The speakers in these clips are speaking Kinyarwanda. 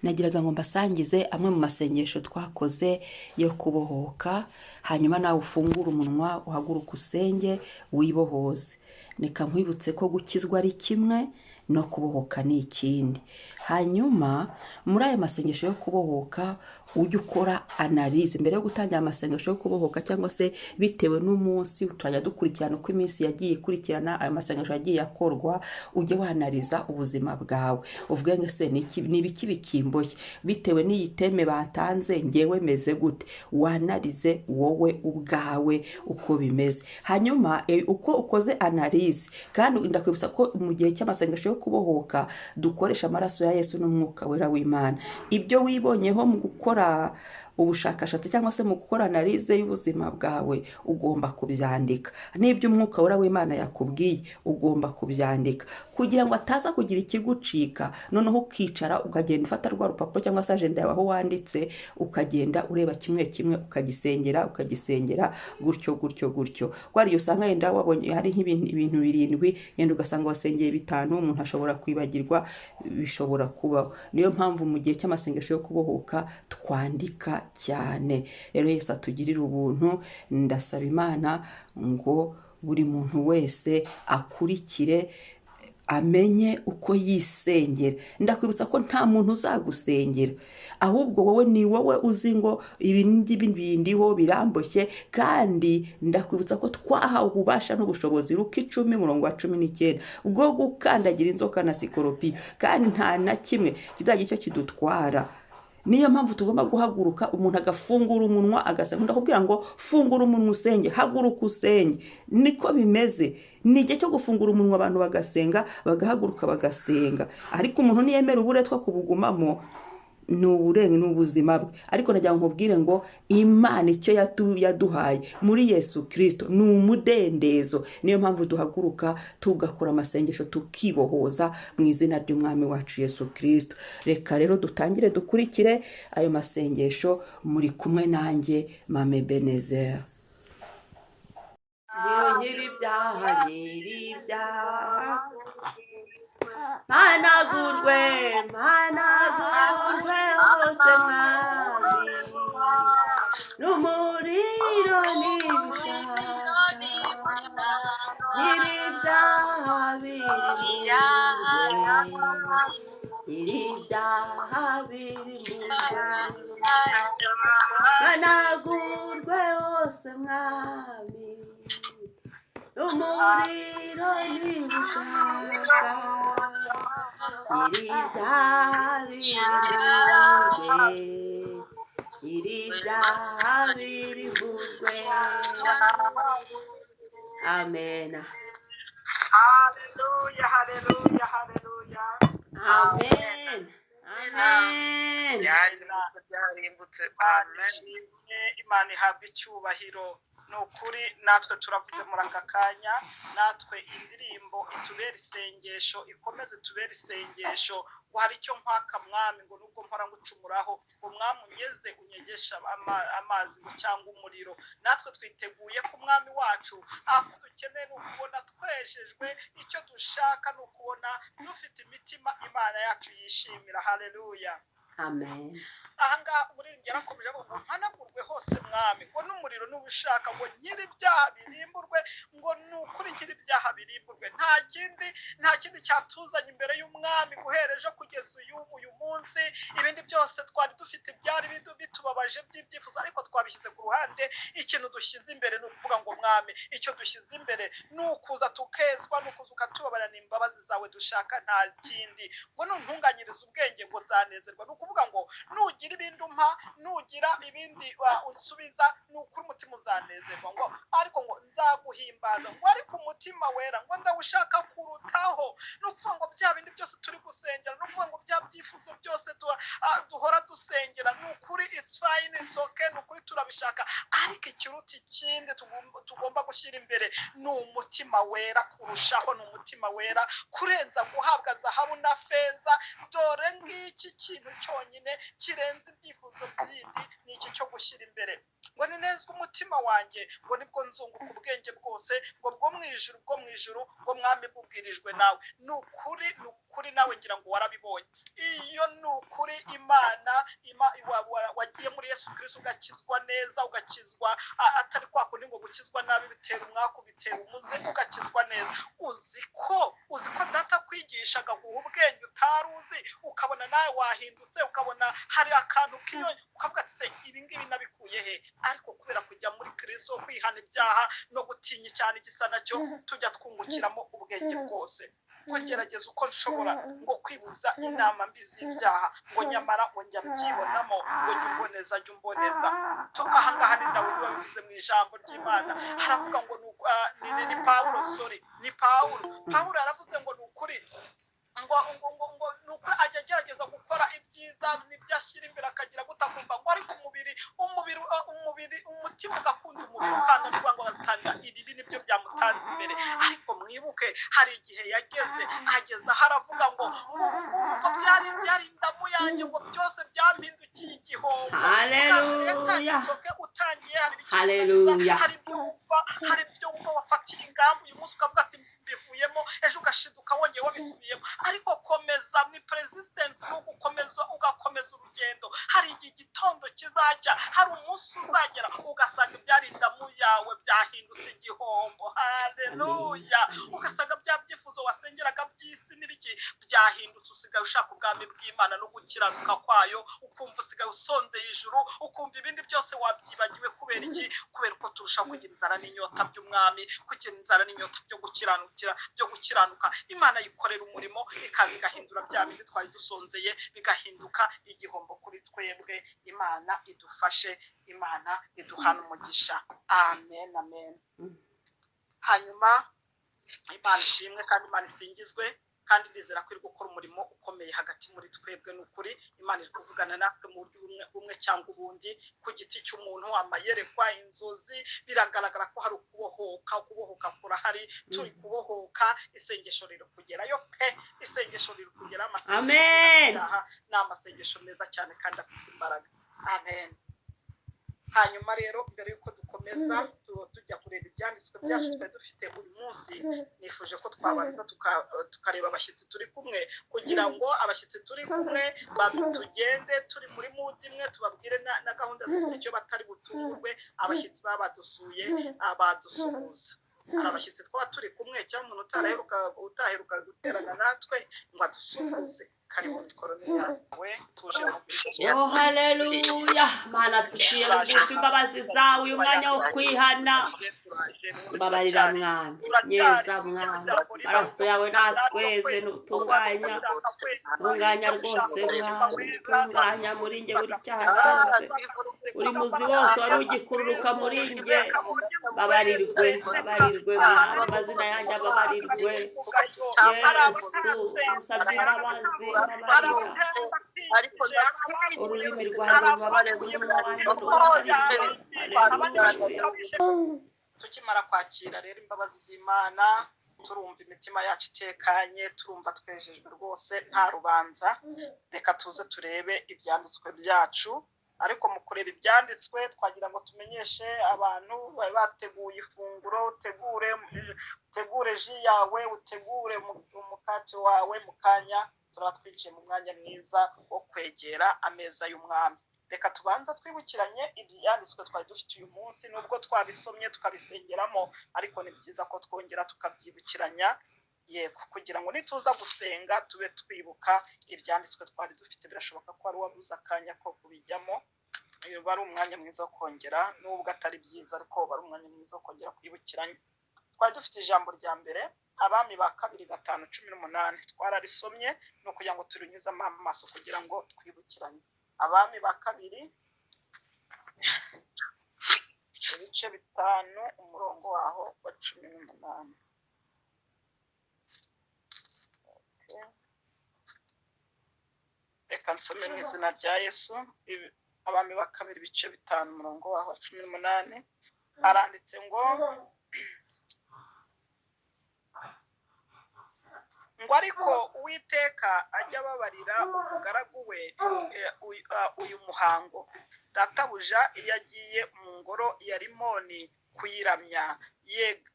nagiraga ngo mbasangize amwe mu masengesho twakoze yo kubohoka, hanyuma nawe ufungure umunwa uhaguruka usenge wibohoze. Reka nkwibutse ko gukizwa ari kimwe no kubohoka ni ikindi. Hanyuma muri ayo masengesho yo kubohoka ujye ukora analize mbere yo gutangira amasengesho yo kubohoka, cyangwa se bitewe n'umunsi turajya dukurikirana uko iminsi yagiye ikurikirana ayo masengesho yagiye akorwa. Ujye wanaliza ubuzima bwawe, uvuge ngo ese ni ibiki bikimboshye bitewe n'iyi teme batanze, ngewe meze gute? Wanalize wowe ubwawe uko bimeze. Hanyuma uko ukoze analize, kandi ndakwibutsa ko mu gihe cy'amasengesho yo kubohoka dukoresha amaraso ya Yesu n'umwuka wera w'Imana. Ibyo wibonyeho mu gukora ubushakashatsi cyangwa se mu gukora analize y'ubuzima bwawe ugomba kubyandika. N'ibyo umwuka wera w'Imana yakubwiye ugomba kubyandika, kugira ngo ataza kugira ikigucika, noneho ukicara ukagenda ufata rwa rupapuro cyangwa se agenda yawe aho wanditse, ukagenda ureba kimwe kimwe ukagisengera gutyo gutyo gutyo. Kwari usanga yenda wabonye hari nk'ibintu 7, yenda ugasanga wasengeye 5, umuntu ashobora kwibagirwa, bishobora kubaho. Niyo mpamvu mu gihe cy'amasengesho yo kubohoka twandika cyane. Rero Yesu atugirira ubuntu. Ndasaba Imana ngo buri muntu wese akurikire, amenye uko yisengera. Ndakwibutsa ko nta muntu uzagusengera, ahubwo wowe ni wowe uzi ngo ibindi bindiho biramboshye. Kandi ndakwibutsa ko twahawe ububasha n'ubushobozi, Luka 10:19, bwo gukandagira inzoka na sikoropiyo, kandi nta na kimwe kizagira icyo kidutwara. Niyo mpamvu tugomba guhaguruka, umuntu agafungura umunwa agasenga. Ndakubwira ngo fungura umunwa usenge, haguruka usenge. Niko bimeze. Ni igihe cyo gufungura umunwa abantu bagasenga, bagahaguruka bagasenga. Ariko umuntu niyemera uburetwa kubugumamo, ni ubuzima bwe. Ariko nagira ngo nkubwire ngo Imana icyo yaduhaye muri Yesu Kristo ni umudendezo. Niyo mpamvu duhaguruka tugakora amasengesho tukibohoza mu izina ry'umwami wacu Yesu Kristo. Reka rero dutangire dukurikire ayo masengesho, muri kumwe nanjye Mame Ebenezer. Nyiribyaha Managurwe hose mwami, n'umuriro n'ibishaka, nyiribyaha birimburwe, managurwe hose mwami, n'umuriro n'ibishaka, nyiribyaha birimburwe. Amen. Hallelujah, hallelujah, hallelujah. Amen. Amen. Byarimbutse. Amen. Imana ihabwa icyubahiro. Nukuri natwe turavuze muri aka kanya, natwe indirimbo itubera isengesho, ikomeze tubera isengesho. Ngo hari icyo nkwaka mwami, ngo nubwo mpora ngucumuraho, ngo mwami ungeze unyegesha amazi ngo cyangwa umuriro. Natwe twiteguye ku mwami wacu, aho dukeneye ni ukubona twejejwe, icyo dushaka ni ukubona dufite imitima Imana yacu yishimira. Haleluya. Amen. Ahangaha umuririmbyi yarakomeje avuga ngo mpanagurwe hose mwami, ngo n'umuriro n'ubushaka, ngo nyiribyaha birimburwe, ngo nukuri nyiribyaha birimburwe. Nta kindi cyatuzanye imbere y'umwami guhereje kugeza uyu munsi. Ibindi byose twari dufite byari bitubabaje by'ibyifuzo, ariko twabishyize ku ruhande. Ikintu dushyize imbere ni ukuvuga ngo mwami, icyo dushyize imbere ni ukuza tukezwa, ni ukuza ukatubabarana imbabazi zawe dushaka, nta kindi. Ngo nuntunganyiriza ubwenge ngo nzanezerwa. Ni ukuvuga ngo nugira ibindi umpa, nugira ibindi unsubiza, ni ukuri umutima uzanezerwa. Ngo ariko ngo nzaguhimbaza, ngo ariko umutima wera ngo ndawushaka kurutaho. Ni ukuvuga ngo bya bindi byose turi gusengera, ni ukuvuga ngo bya byifuzo byose duhora dusengera, ni ukuri it's fine, it's okay, ni ukuri turabishaka, ariko ikiruta ikindi tugomba gushyira imbere ni umutima wera kurushaho. Ni umutima wera kurenza guhabwa zahabu na feza. Dore ngiki kintu cyonyine kirenze ibyifuzo byindi ni iki cyo gushyira imbere. Ngo ninezwe umutima wanjye, ngo nibwo nzunguka ubwenge bwose, ngo bwo mu ijuru, ngo mwami bubwirijwe nawe. Ni ukuri nawe ngira ngo warabibonye. Iyo ni ukuri Imana Kristo ugakizwa neza, ugakizwa atari kwa kundi ngo gukizwa nabi bitera umwaku bitera umuze, ugakizwa neza. uzi ko data kwigishaga guha ubwenge utari uzi, ukabona nawe wahindutse, ukabona hari akantu kiyo, ukavuga ati se ibi ngibi nabikuye he? Ariko kubera kujya muri Kristo, kwihana ibyaha no gutinya cyane igisa nacyo, tujya twungukiramo ubwenge bwose. Ngo gerageza uko nshobora ngo kwibuza inama mbi z'ibyaha, ngo nyamara ngo njya byibonamo, ngo jya umboneza. Ahangaha ni Dawidi wabivuze mu ijambo ry'Imana, haravuga ngo ni Pawulo, ni Pawulo yaravuze ngo ni ukuri ngo nuko ajya agerageza gukora ibyiza n'ibyo ashyira imbere akagira gutakumva ngo ariko umubiri umutima ugakunda umubiri ukananirwa ngo agasanga ibi nibyo byamutanze imbere. Ariko mwibuke hari igihe ageze aho aravuga ngo byari indamu yanjye, ngo byose byampindukiye igihombo. Haleluya, utangiye haleluya, hari ibyo wumva wafatiye ingamba uyu munsi ukavuga ati mbivuyemo, ejo ugashiduka wongeye wabisubiyemo. Ariko komeza, ni persistence, no gukomeza ugakomeza urugendo. Hari igihe igitondo kizajya, hari umunsi uzagera ugasanga ibyari indamu yawe byahindutse igihombo. Haleluya, ugasanga bya byifuzo wasengeraga by'isi n'ibiki byahindutse, usigaye ushaka ubwami bw'Imana no gukiranuka kwayo, ukumva usigaye usonzeye ijuru, ukumva ibindi byose wabyibagiwe. Kubera iki? Kubera ko turushaho kugira inzara n'inyota by'umwami, kugira inzara n'inyota byo gukiranuka. Imana yikorera umurimo ikaza igahindura bya bindi twari dusonzeye bigahinduka igihombo kuri twebwe. Imana idufashe, Imana iduhana umugisha. Amen, amen. Hanyuma Imana ishimwe kandi Imana isingizwe, kandi ndizera ko iri gukora umurimo ukomeye hagati muri twebwe. N'ukuri Imana iri kuvugana natwe mu buryo bumwe cyangwa ubundi, ku giti cy'umuntu, amayerekwa, inzozi. Biragaragara ko hari ukubohoka kurahari, turi kubohoka. Isengesho riri kugerayo pe, isengesho riri kugera. amen, ni amasengesho meza cyane kandi afite imbaraga. Amen. Hanyuma rero mbere yuko dukomeza tujya kureba ibyanditswe byacu twari dufite uyu munsi, nifuje ko twabanza tukareba abashyitsi turi kumwe, kugira ngo abashyitsi turi kumwe tugende turi muri mudi imwe, tubabwire na gahunda z'icyo batari butungurwe. Abashyitsi baba badusuye badusuhuza. Hari abashyitsi twaba turi kumwe cyangwa umuntu utaheruka guterana natwe ngo adusuhuze. Karibu mikoro yawe, tuje mu bwiza. oh haleluya. Mana duciye bugufi imbabazi zawe, uyu mwanya wo kwihana. Mbabarira mwami, nyeza mwami, amaraso yawe natweze, ntutunganya rwose mwami, tunganya muri njye buri cyaha cyose, uri muzi wose wari ugikururuka muri njye. Babarirwe mwami, amazina yanjye ababarirwe. Yesu musabye imbabazi, mbabarira. Ururimi rwanjye rubabarirwe, umunwa wanjye ubabarirwe. Haleluya. Tukimara kwakira rero imbabazi z'Imana, turumva imitima yacu itekanye, turumva twejejwe rwose nta rubanza. Reka tuze turebe ibyanditswe byacu. Ariko mu kureba ibyanditswe twagira ngo tumenyeshe abantu bari bateguye ifunguro, utegure ji yawe, utegure umukate wawe. Mu kanya turaba twicaye mu mwanya mwiza wo kwegera ameza y'umwami. Reka tubanza twibukiranye ibyanditswe twari dufite uyu munsi. Nubwo twabisomye tukabisengeramo, ariko ni byiza ko twongera tukabyibukiranya, yego, kugira ngo nituza gusenga tube twibuka ibyanditswe twari dufite. Birashoboka ko wari wabuze akanya ko kubijyamo. Bari umwanya mwiza wo kongera, nubwo atari byiza ariko bari umwanya mwiza wo kongera kwibukiranya. Twari dufite ijambo rya mbere, Abami ba kabiri 5:18. Twararisomye no kugira ngo turinyuzamo amaso kugira ngo twibukiranye. Abami ba kabiri ibice 5 umurongo waho wa 18. Reka nsome mu izina rya Yesu. Abami ba kabiri ibice 5 umurongo waho wa 18 haranditse ngo ariko Uwiteka ajya ababarira umugaragu we uyu muhango. Databuja iyo agiye mu ngoro ya Rimoni kuyiramya,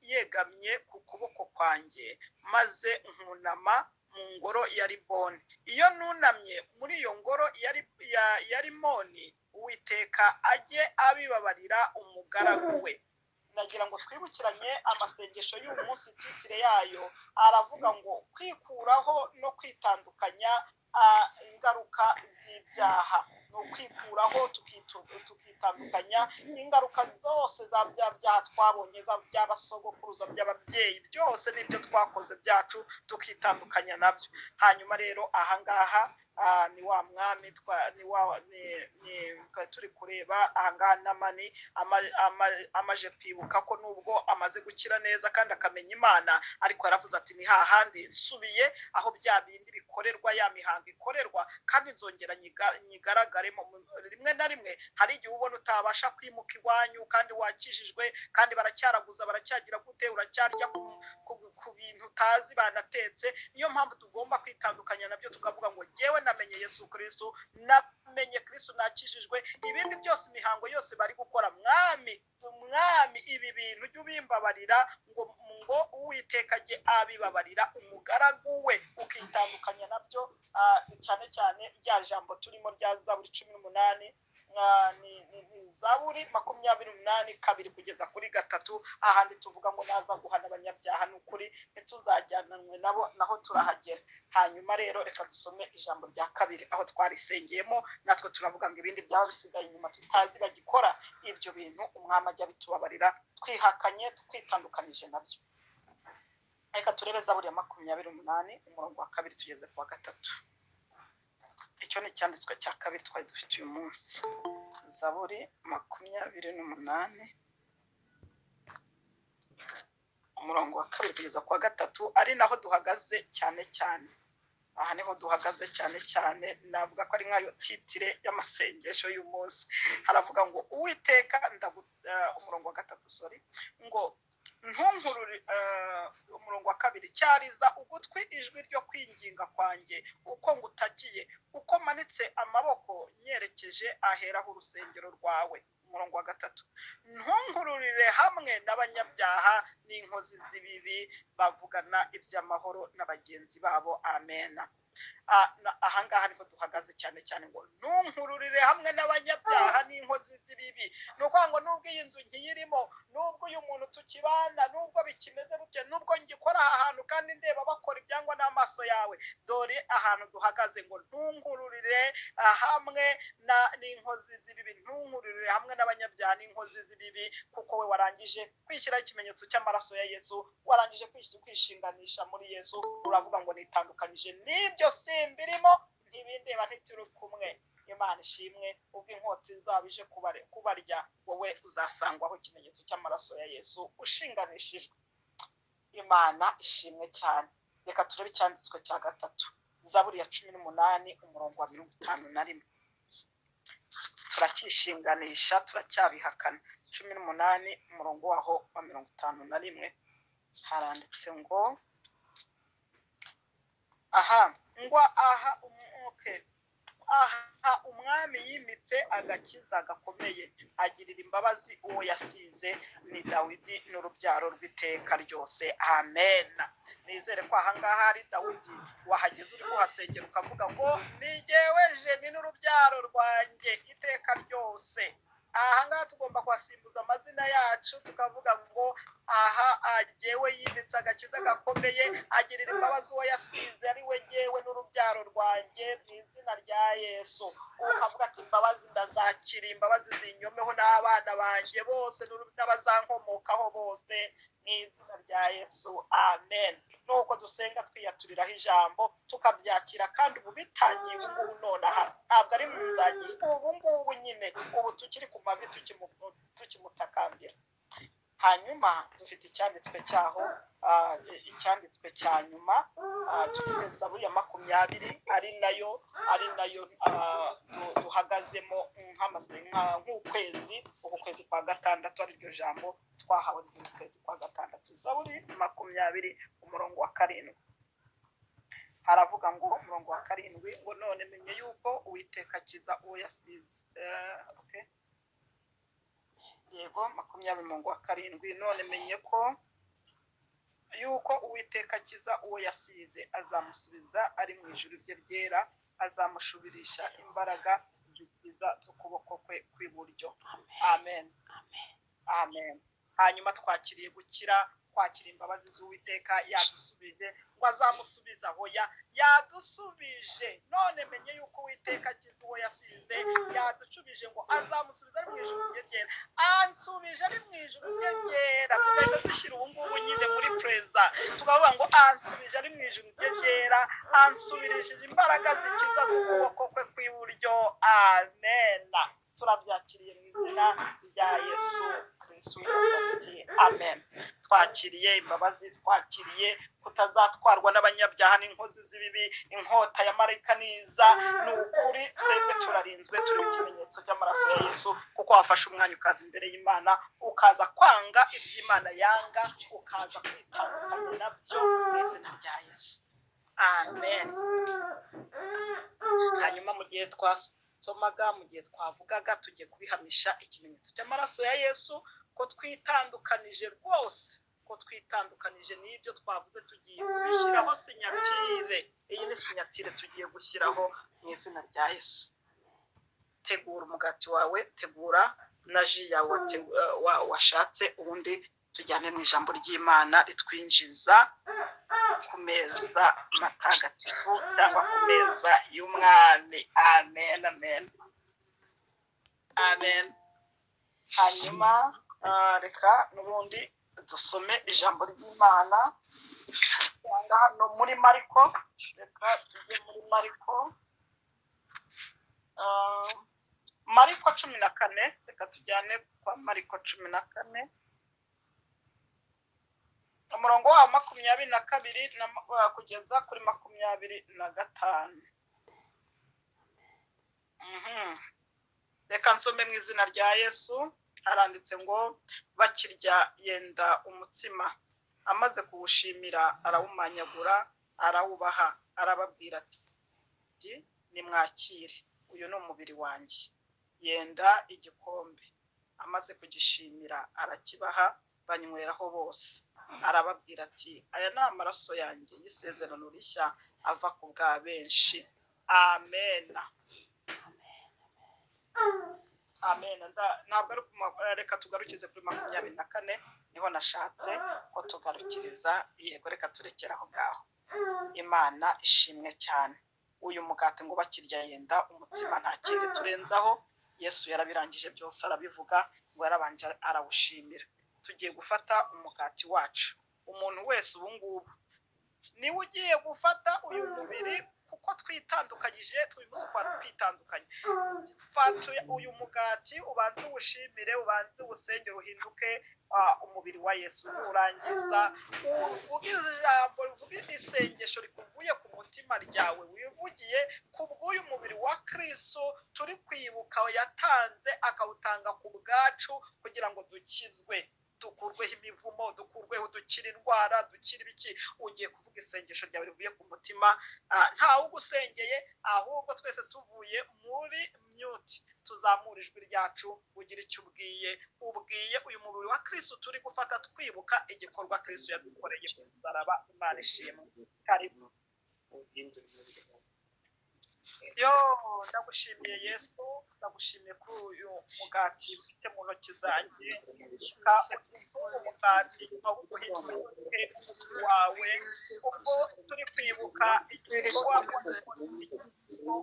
yegamye ku kuboko kwanjye, maze nkunama mu ngoro ya Riboni. Iyo nunamye muri iyo ngoro ya Rimoni, uwiteka ajye abibabarira umugaragu we. nagira ngo twibukiranye amasengesho y'uyu munsi, titire yayo aravuga ngo kwikuraho no kwitandukanya ingaruka z'ibyaha. ni ukwikuraho tukitandukanya ingaruka zose za bya byaha twabonye, za by'abasogokuruza, by'ababyeyi, byose n'ibyo twakoze byacu tukitandukanya nabyo. hanyuma rero ahangaha ni wa mwami turi kureba ahangaha Namani amaje kwibuka ko nubwo amaze gukira neza kandi akamenya Imana, ariko yaravuze ati ni hahandi nsubiye aho bya bindi bikorerwa, ya mihango ikorerwa, kandi nzongera nyigaragaremo. rimwe na rimwe hari igihe ubona utabasha kwimuka iwanyu kandi wakijijwe, kandi baracyaraguza, baracyagira gute, uracyarya ku bintu utazi banatetse. niyo mpamvu tugomba kwitandukanya nabyo, tukavuga ngo jyewe namenye Yesu Kristo, namenye Kristo, nakijijwe. ibindi byose, imihango yose bari gukora, mwami ibi bintu ujye ubimbabarira, ngo uwiteka ajye abibabarira umugaragu we, ukitandukanya nabyo. cyane cyane rya jambo turimo rya Zaburi 18, ni Zaburi 28 kugeza kuri 3, ahandi tuvuga ngo naza guhana abanyabyaha, n'ukuri ntituzajyananwe nabo, naho turahagera. hanyuma rero reka dusome ijambo rya kabiri aho twarisengeyemo, natwe turavuga ngo ibindi byaba bisigaye inyuma tutazi bagikora ibyo bintu, umwami ajya bitubabarira twihakanye, twitandukanije nabyo. reka turebe Zaburi ya 28 umurongo wa 2 tugeze ku wa 3. icyo ni icyanditswe cya kabiri twari dufite uyu munsi. Zaburi 28 umurongo wa 2 kugeza ku wa 3, ari naho duhagaze cyane cyane. aha niho duhagaze cyane cyane, navuga ko ari nkayo titire y'amasengesho y'uyu munsi. haravuga ngo uwiteka umurongo wa 3 ngo ntunkurure, umurongo wa 2, cyariza ugutwi ijwi ryo kwinginga kwanjye, uko ngutakiye, uko manitse amaboko nyerekeje aheraho urusengero rwawe. umurongo wa 3, ntunkururire hamwe n'abanyabyaha n'inkozi z'ibibi, bavugana iby'amahoro na bagenzi babo. amena. ahangaha niho duhagaze cyane cyane, ngo ntunkururire hamwe n'abanyabyaha n'inkozi z'ibibi. ni ukuvuga ngo nubwo iyi nzu nkiyirimo, nubwo uyu muntu tukibana, nubwo bikimeze gutya, nubwo ngikora aha hantu kandi ndeba bakora ibyangwa n'amaso yawe, dore ahantu duhagaze, ngo ntunkururire hamwe n'inkozi z'ibibi, ntunkururire hamwe n'abanyabyaha n'inkozi z'ibibi, kuko we warangije kwishyiraho ikimenyetso cy'amaraso ya Yesu, warangije kwishinganisha muri Yesu. uravuga ngo nitandukanyije n'ibyo simbirimo, ntibindeba, ntituri kumwe. Imana ishimwe. ubwo inkota izaba ije kubarya, wowe uzasangwaho ikimenyetso cy'amaraso ya Yesu ushinganishijwe. Imana ishimwe cyane. reka turebe icyanditswe cya 3, Zaburi ya 18 umurongo wa 51. turacyishinganisha, turacyabihakana. 18 umurongo waho wa 51 haranditse ngo aha umwami yimitse agakiza gakomeye, agirira imbabazi uwo yasize, ni Dawidi n'urubyaro rw'iteka ryose. amen. nizere ko ahangaha hari Dawidi wahageze uri kuhasengera ukavuga ngo ni jyewe ni n'urubyaro rwanjye iteka ryose. ahangaha tugomba kuhasimbuza amazina yacu, tukavuga ngo jyewe yimitse agakiza gakomeye, agirira imbabazi uwo yasize, ari we jyewe n'urubyaro rwanjye, mu izina rya Yesu. ukavuga ati imbabazi ndazakira, imbabazi zinyomeho n'abana banjye bose n'abazankomokaho bose, mu izina rya Yesu. amen. nuko dusenga twiyaturiraho ijambo tukabyakira, kandi ubu bitangiye ubu nonaha, ntabwo ari mu nzagi, ubu ngubu nyine, ubu tukiri ku mavi tukimutakambira. hanyuma dufite icyanditswe cyaho, icyanditswe cya nyuma, tugeze Zaburi ya 20 ari nayo duhagazemo nk'ukwezi, uku kwezi kwa 6 ari ryo jambo twahawe ry'ukwezi kwa 6. Zaburi 20 umurongo wa 7 haravuga ngo, umurongo wa 7, ngo none menye yuko uwiteka akiza uwo yasize. yego 20 umurongo wa 7, none menye ko yuko uwiteka akiza uwo yasize, azamusubiza ari mu ijuru rye ryera, azamushubirisha imbaraga nziza z'ukuboko kwe kw'iburyo. Amen. Amen. Hanyuma twakiriye gukira, kwakira imbabazi z'Uwiteka. Yadusubije ngo azamusubiza, hoya yadusubije. None menye yuko Uwiteka akiza uwo yasize. Yaducubije ngo azamusubiza ari mu ijuru ryera. Ansubije ari mu ijuru ryera. Tugahita dushyira ubu ngubu nyine muri preza, tukavuga ngo ansubije ari mu ijuru ryera, ansubirishije imbaraga zikiza z'ukuboko kwe kw'iburyo. Amen. Turabyakiriye mu izina rya Yesu Kristo. Amen. Twakiriye imbabazi, twakiriye kutazatwarwa n'abanyabyaha n'inkozi z'ibibi. Inkota ya marayika niza, ni ukuri twebwe turarinzwe, turi mu kimenyetso cy'amaraso ya Yesu, kuko wafashe umwanya ukaza imbere y'Imana, ukaza kwanga iby'Imana yanga, ukaza kwitandukanya nabyo mu izina rya Yesu. Amen. Hanyuma mu gihe twasomaga, mu gihe twavugaga, tugiye kubihamisha ikimenyetso cy'amaraso ya Yesu, ko twitandukanije rwose, ko twitandukanije n'ibyo twavuze. Tugiye kubishyiraho sinyatire. Iyi ni sinyatire tugiye gushyiraho mu izina rya Yesu. Tegura umugati wawe, tegura na ji yawe washatse, ubundi tujyane mu ijambo ry'Imana ritwinjiza ku meza matagatifu, cyangwa ku meza y'umwami. Amen. Amen. Amen. Hanyuma reka n'ubundi dusome ijambo ry'Imana hano muri Mariko. Reka tujye muri Mariko, Mariko 14. Reka tujyane kwa Mariko 14, umurongo wa 22 kugeza kuri 25. Reka nsome mu izina rya Yesu. Haranditse ngo bakirya yenda umutsima, amaze kuwushimira arawumanyagura, arawubaha, arababwira ati nimwakire, uyu ni umubiri wanjye. Yenda igikombe, amaze kugishimira arakibaha, banyweraho bose. Arababwira ati aya ni amaraso yanjye y'isezerano rishya, ava ku bwa benshi. Amen. Amen. Ntabwo ari reka tugarukize kuri 24, niho nashatse ko tugarukiriza. Yego, reka turekera aho ngaho. Imana ishimwe cyane. Uyu mugati ngo bakirya yenda umutsima, nta kindi turenzaho. Yesu yarabirangije byose, arabivuga ngo yarabanje arawushimira. Tugiye gufata umugati wacu. Umuntu wese ubu ngubu niwe ugiye gufata uyu mubiri, kuko twitandukanyije, twibuze ko twitandukanye. Fata uyu mugati, ubanze uwushimire, ubanze uwusengere, uhinduke umubiri wa Yesu. Nurangiza uvuge ijambo, uvuge isengesho rikuvuye ku mutima ryawe, wivugiye ku bw'uyu mubiri wa Kristo turi kwibuka yatanze, akawutanga ku bwacu kugira ngo dukizwe, dukurweho imivumo, dukurweho, dukira indwara, dukira ibiki. Ugiye kuvuga isengesho ryawe rivuye ku mutima, ntawe ugusengeye, ahubwo twese tuvuye muri mute tuzamura ijwi ryacu, ugira icyo ubwiye uyu mubiri wa Kristo turi gufata, twibuka igikorwa Kristo yadukoreye ku musaraba. Imana ishimwe. Karibu. Yo, ndagushimiye Yesu, ndagushimiye kuri uyu mugati ufite mu ntoki zanjye. Umugati wawuhinduye umuswi wawe, kuko turi kwibuka igikorwa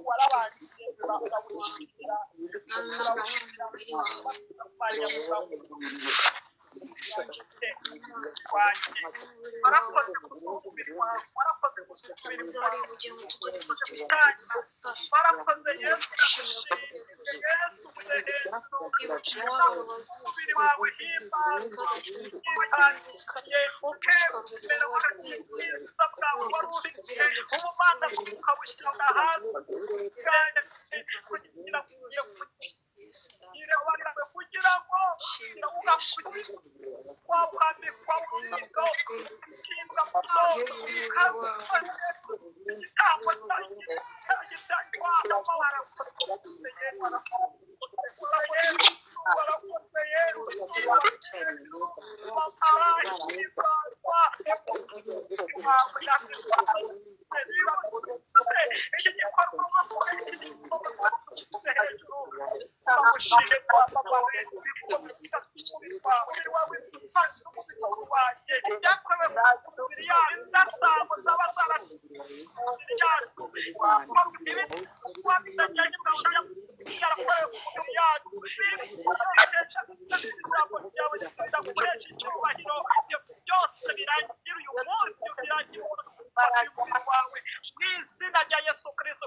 warabanje urawushyira warakoze umubiri wawe, warakoze umubiri wawe, warakoze Yesu. Umubiri wawe himbazwa, utangiye ukemera, warangiza bwawe wari ufite ubumana ukabushyira hasi kugira ngo ugiye kugira ngo kwambikwa uburingo ukinga mu maso igitambo cy'igitangwa turagushije twamamaye bikomeza umubiri wawe ufashe umubiri wanjye byakorewe mu mubiri yacu zasabo zaba zaratubiri yacu wabitajyanye nawe yarakorewe mu mubiri yacu ijambo ryawe rikunda gukoresha icyubahiro ibyo byose birangira uyu munsi birangira umubiri wawe mu izina rya Yesu Kristo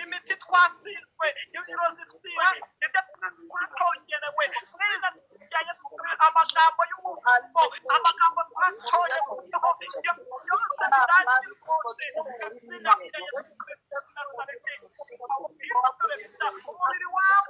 imiti twasizwe ibirozi twira ibyo twatongerewe mu izina rya Yesu Kristo amagambo y'umuvugo amagambo twatoye mu byo byose birangira rwose mu izina rya Yesu Kristo umubiri wawe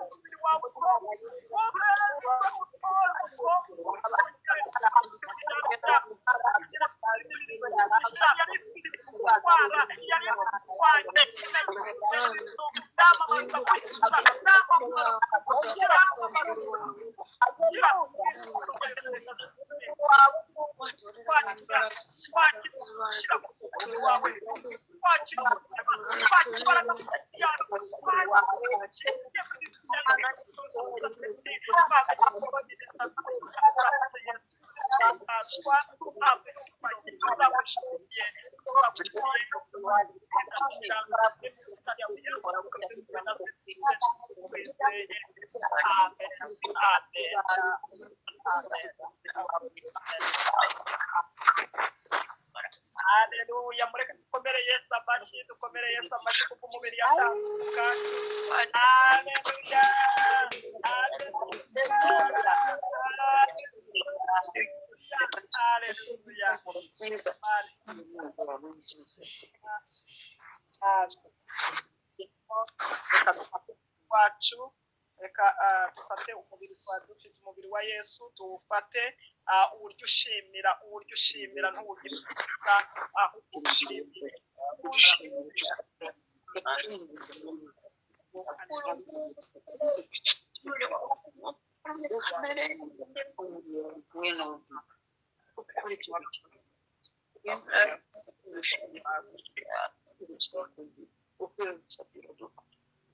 Haleluya, mureke dukomere Yesu amashyi, dukomere Yesu amashyi kuko umubiri yatanguka. Haleluya, wacu reka dufate umubiri twari dufite umubiri wa Yesu tuwufate uburyo ushimira n'uburyo ushimira aho ushimira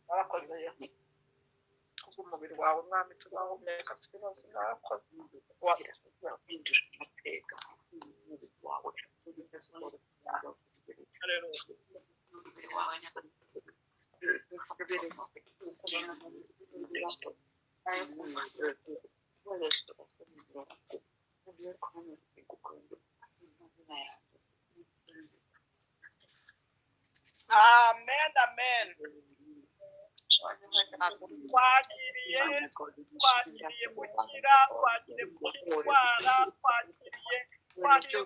warakoze Yesu umubiri wawe mwami turahumeka twibaza nakoze amen amen twakiriye gukira twakiriye gukira twakiriye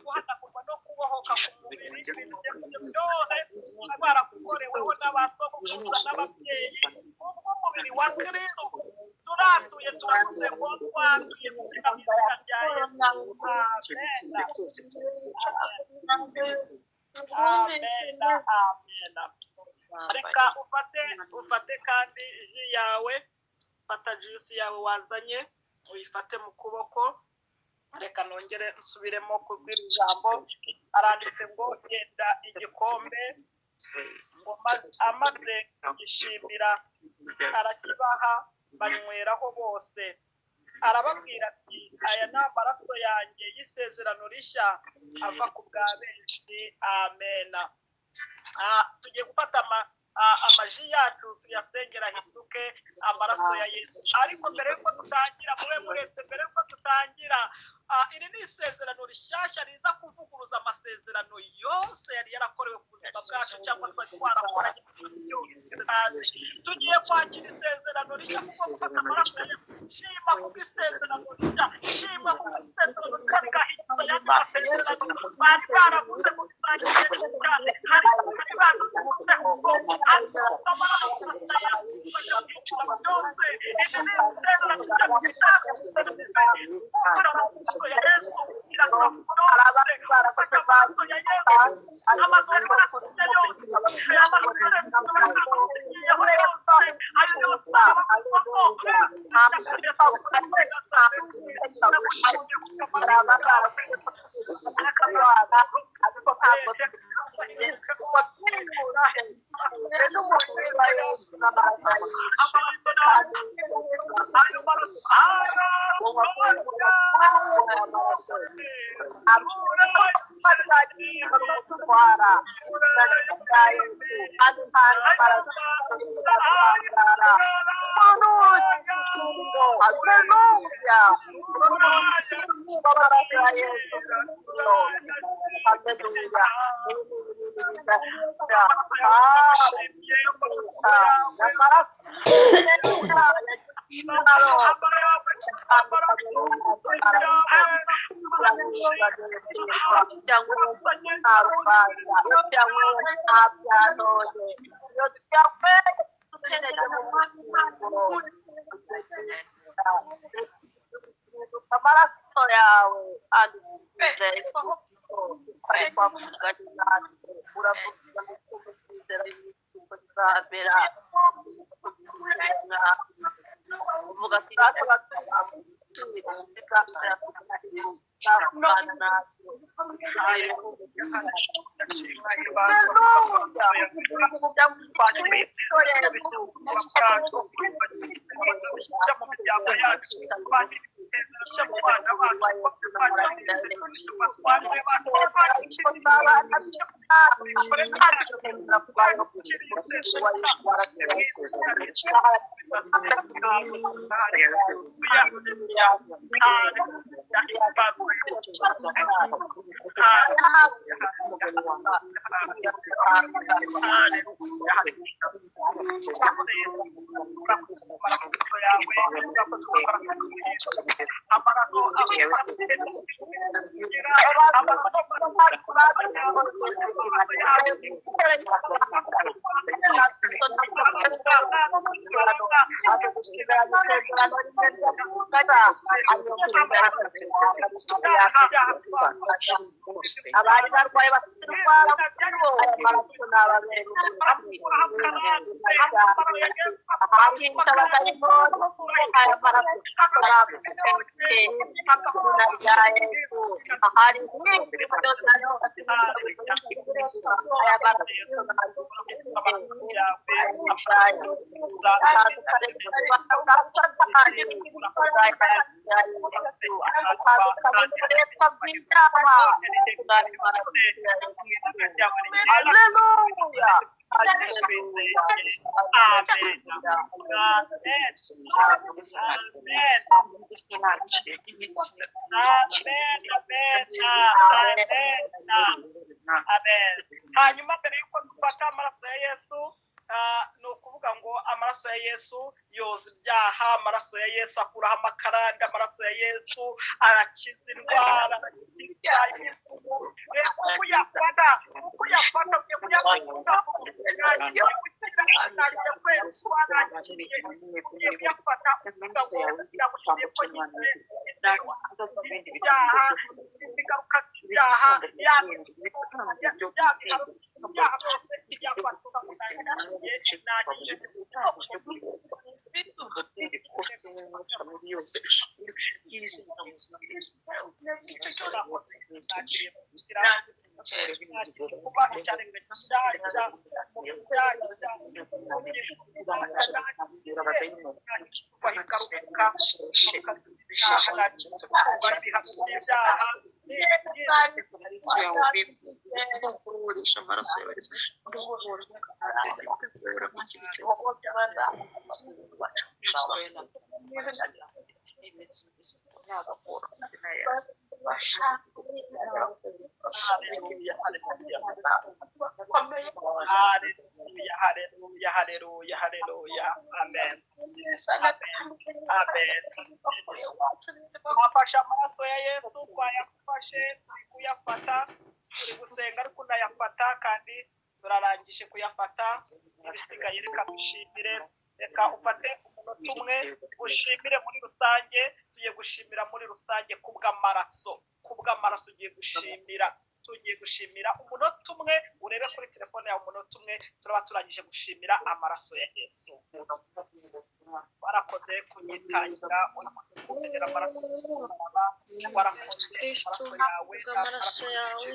guhanagurwa no kubohoka ku mubiri ibintu byose twarakoreweho n'abasokuruza n'ababyeyi ubwo umubiri wa Kristo turatuye turavuze ngo twakiriye gukira mu izina rya Yesu amen amen. Reka ufate kandi ji yawe fata juice yawe wazanye uyifate mu kuboko reka nongere nsubiremo kubwira ijambo aranditse ngo genda igikombe ngo amaze gishimira arakibaha banyweraho bose arababwira ati aya ni amaraso yanjye y'isezerano rishya ava ku bwa benshi amen. Tugiye gufata amaji yacu tuyasengera hinduke amaraso ya Yesu ariko mbere yuko dutangira mbere yuko dutangira iri ni isezerano rishyashya riza kuvuguruza amasezerano yose yari yarakorewe ku buzima bwacu cyangwa twari twarakoranye tugiye kwakira isezerano rishya kuko gufata amaraso ya Yesu shima kuko isezerano rishya shima kuko isezerano rishya rigahinduka yandi masezerano bari baravuze mu bisangiye cyane hari bavuze ngo amaraso ya Yesu byose hanyuma mbere yuko dufata amaraso ya Yesu ni ukuvuga ngo amaraso ya Yesu yoza ibyaha, amaraso ya Yesu akuraho amakarande, amaraso ya Yesu arakiza indwara, Hallelujah. Amen. Twafashe amaraso ya Yesu, twayafashe, turi kuyafata, turi gusenga ariko unayafata kandi turarangije kuyafata. Ibisigaye reka dushimire, reka ufate umunota umwe ushimire muri rusange. Tugiye gushimira muri rusange kubw'amaraso tugiye gushimira umunota umwe. Urebe kuri telefone yawe umunota umwe, turaba turangije gushimira amaraso ya Yesu. Warakoze kunyitangira, kugira amaraso warakoze Kristo, amaraso yawe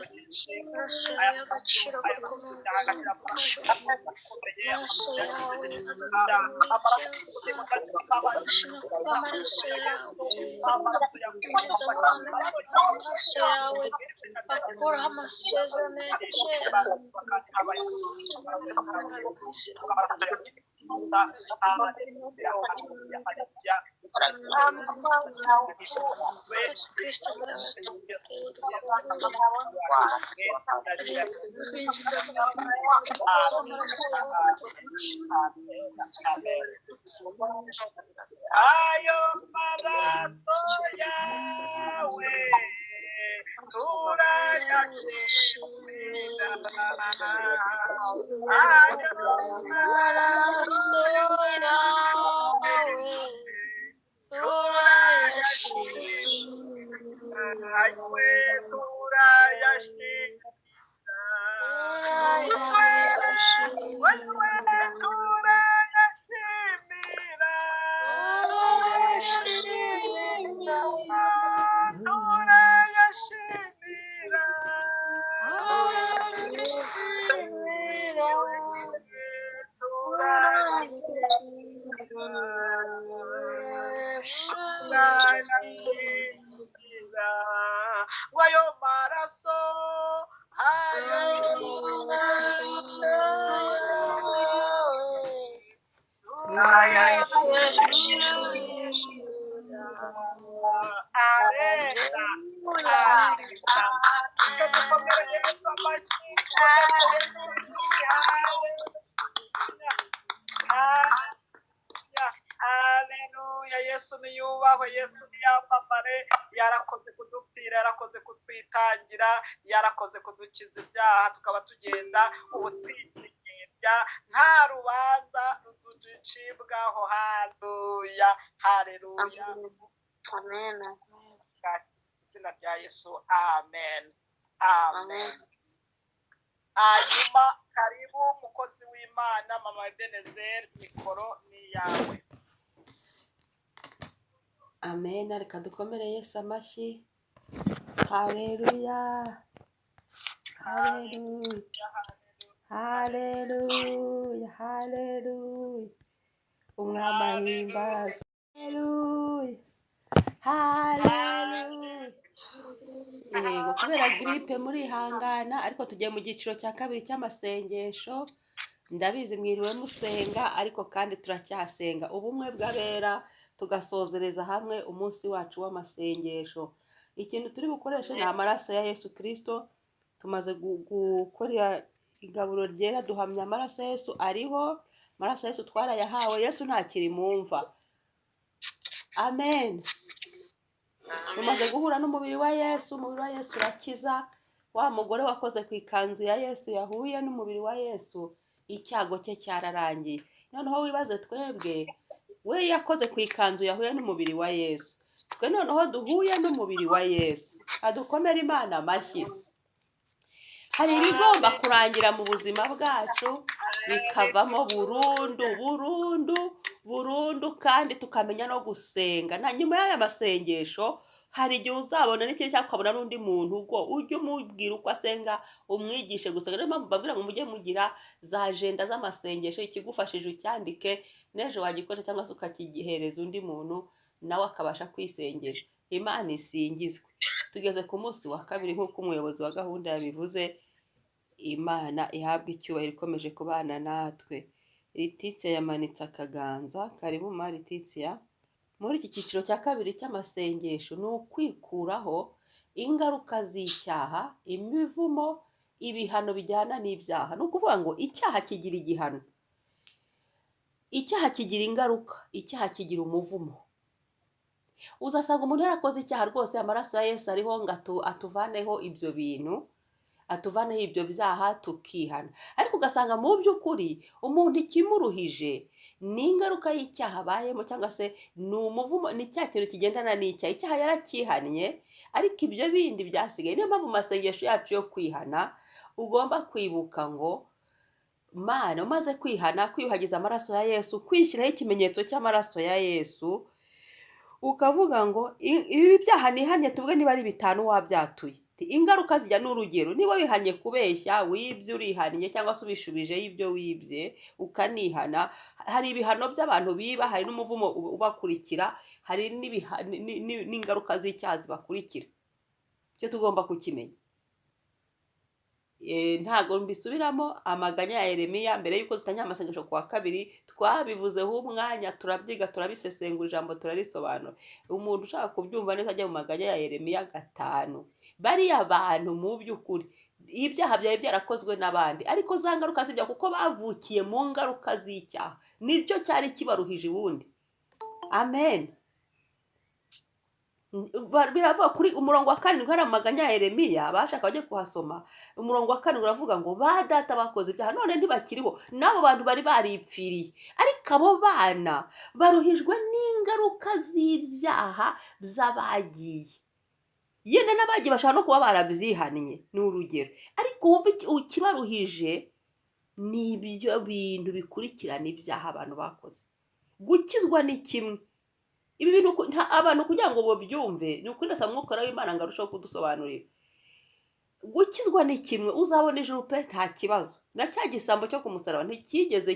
y'agaciro gakomeye, amaraso yawe Ndashima kubw'amaraso yawe injiza mu bantu amaraso yawe akuraho amasezerano ya kera Yesu Kristo amaraso twinjiza mu amaraso yawe ayo maraso yawe turayashimira amaraso yawe turayashimira ayowe turayashimira Wayo maraso Haleluya, Yesu niyubahwe, Yesu niyamamare, yarakoze kudupfira, yarakoze kutwitangira, yarakoze kudukiza ibyaha, tukaba tugenda ubu twitegera, nta rubanza ruducibwaho. Haleluya, haleluya, amen izina rya Yesu, amen, amen. Hanyuma karibu mukozi w'Imana, mama Ebenezer, mikoro ni yawe. amen. Reka dukomere Yesu amashyi. Haleluya, haleluya, haleluya, haleluya. Umwami ahimbazwe. Haleluya, haleluya. Yego, kubera gripe murihangana, ariko tugiye mu giciro cya kabiri cy'amasengesho. Ndabizi mwiriwe musenga, ariko kandi turacyasenga ubumwe bw'abera, tugasozereza hamwe umunsi wacu w'amasengesho. Ikintu turi bukoreshe ni amaraso ya Yesu Kristo. Tumaze gukora igaburo ryera, duhamya amaraso ya Yesu ariho, amaraso ya Yesu twarayahawe, Yesu ntakiri mu mva. Amen. Tumaze guhura n'umubiri wa Yesu, umubiri wa Yesu urakiza. Wa mugore wakoze ku ikanzu ya Yesu yahuye n'umubiri wa Yesu, icyago cye cyararangiye. Noneho wibaze twebwe, we yakoze ku ikanzu yahuye n'umubiri wa Yesu, twe noneho duhuye n'umubiri wa Yesu. Adukomere Imana amashyi. Hari ibigomba kurangira mu buzima bwacu bikavamo burundu, kandi tukamenya no gusenga. Na nyuma y'aya masengesho hari igihe uzabona n'ikindi cyangwa ukabona n'undi muntu ubwo ujye umubwira uko asenga, umwigishe gusenga. Niyo mpamvu mbabwira ngo mujye mugira za agenda z'amasengesho, ikigufashije ucyandike, n'ejo wagikoresha cyangwa se ukakigihereza undi muntu nawe akabasha kwisengera. Imana isingizwe. Tugeze ku munsi wa kabiri nk'uko umuyobozi wa gahunda yabivuze. Imana ihabwa icyubahiro, ikomeje kubana natwe. Letitia yamanitse akaganza. Karibu ma Letitia. Muri iki cyiciro cya kabiri cy'amasengesho ni ukwikuraho ingaruka z'icyaha, imivumo, ibihano bijyana n'ibyaha. Ni ukuvuga ngo icyaha kigira igihano, icyaha kigira ingaruka, icyaha kigira umuvumo. Uzasanga umuntu yarakoze icyaha rwose, amaraso ya Yesu ariho ngo atuvaneho ibyo bintu, atuvaneho ibyo byaha tukihana. Ariko ugasanga mu by'ukuri umuntu ikimuruhije ni ingaruka y'icyaha abayemo, cyangwa se ni umuvumo, ni cya kintu kigendana n'icyaha. Icyaha yarakihannye, ariko ibyo bindi byasigaye. Niyo mpamvu mu masengesho yacu yo kwihana ugomba kwibuka ngo Mana, umaze kwihana, kwiyuhagiza amaraso ya Yesu, kwishyiraho ikimenyetso cy'amaraso ya Yesu, ukavuga ngo ibi byaha nihanye, tuvuge niba ari 5 wabyatuye, ingaruka zijya n'urugero, niba wihannye kubeshya, wibye urihannye, cyangwa se ubishubijeho ibyo wibye ukanihana, hari ibihano by'abantu biba, hari n'umuvumo ubakurikira, hari n'ingaruka z'icyaha zibakurikira. Icyo tugomba kukimenya. Ntago mbisubiramo amaganya ya Yeremiya. Mbere y'uko dutangira amasengesho kuwa kabiri twabivuzeho umwanya, turabyiga, turabisesengura, ijambo turarisobanura. Umuntu ushaka kubyumva neza ajya mu maganya ya Yeremiya 5. Bariya bantu mu by'ukuri ibyaha byari byarakozwe n'abandi, ariko za ngaruka z'ibyaha kuko bavukiye mu ngaruka z'icyaha, nicyo cyari kibaruhije ubundi. Amen. Biravuga kuri umurongo wa 7 hari amaganya ya Yeremiya, bashaka bajye kuhasoma. Umurongo wa 7 uravuga ngo ba data bakoze ibyaha none ntibakiriho, n'abo bantu bari baripfiriye, ariko abo bana baruhijwe n'ingaruka z'ibyaha by'abagiye. Yenda n'abagiye bashaka no kuba barabyihannye, ni urugero, ariko wumva ikibaruhije ni ibyo bintu bikurikirana ibyaha abantu bakoze. Gukizwa ni kimwe. Ibi bintu abantu kugira ngo babyumve, ni ukuri ndasaba Mwuka w'Imana ngo arusheho kudusobanurira. Gukizwa ni kimwe, uzabona ijuru pe nta kibazo. Na cya gisambo cyo ku musaraba ntikigeze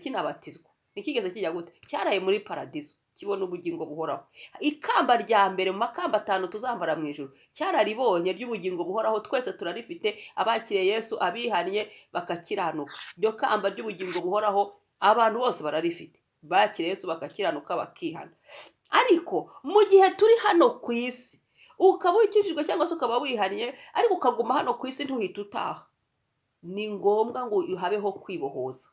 kinabatizwa, ntikigeze kijya gute, cyaraye muri paradizo, kibona ubugingo buhoraho. Ikamba rya mbere mu makamba 5 tuzambara mu ijuru cyararibonye ry'ubugingo buhoraho, twese turarifite, abakiriye Yesu, abihannye bakakiranuka. Iryo kamba ry'ubugingo buhoraho abantu bose bararifite, bakiriye Yesu bakakiranuka bakihana. Ariko mu gihe turi hano ku isi, ukaba ukijijwe cyangwa se ukaba wihannye, ariko ukaguma hano ku isi ntuhita utaha, ni ngombwa ngo habeho kwibohoza.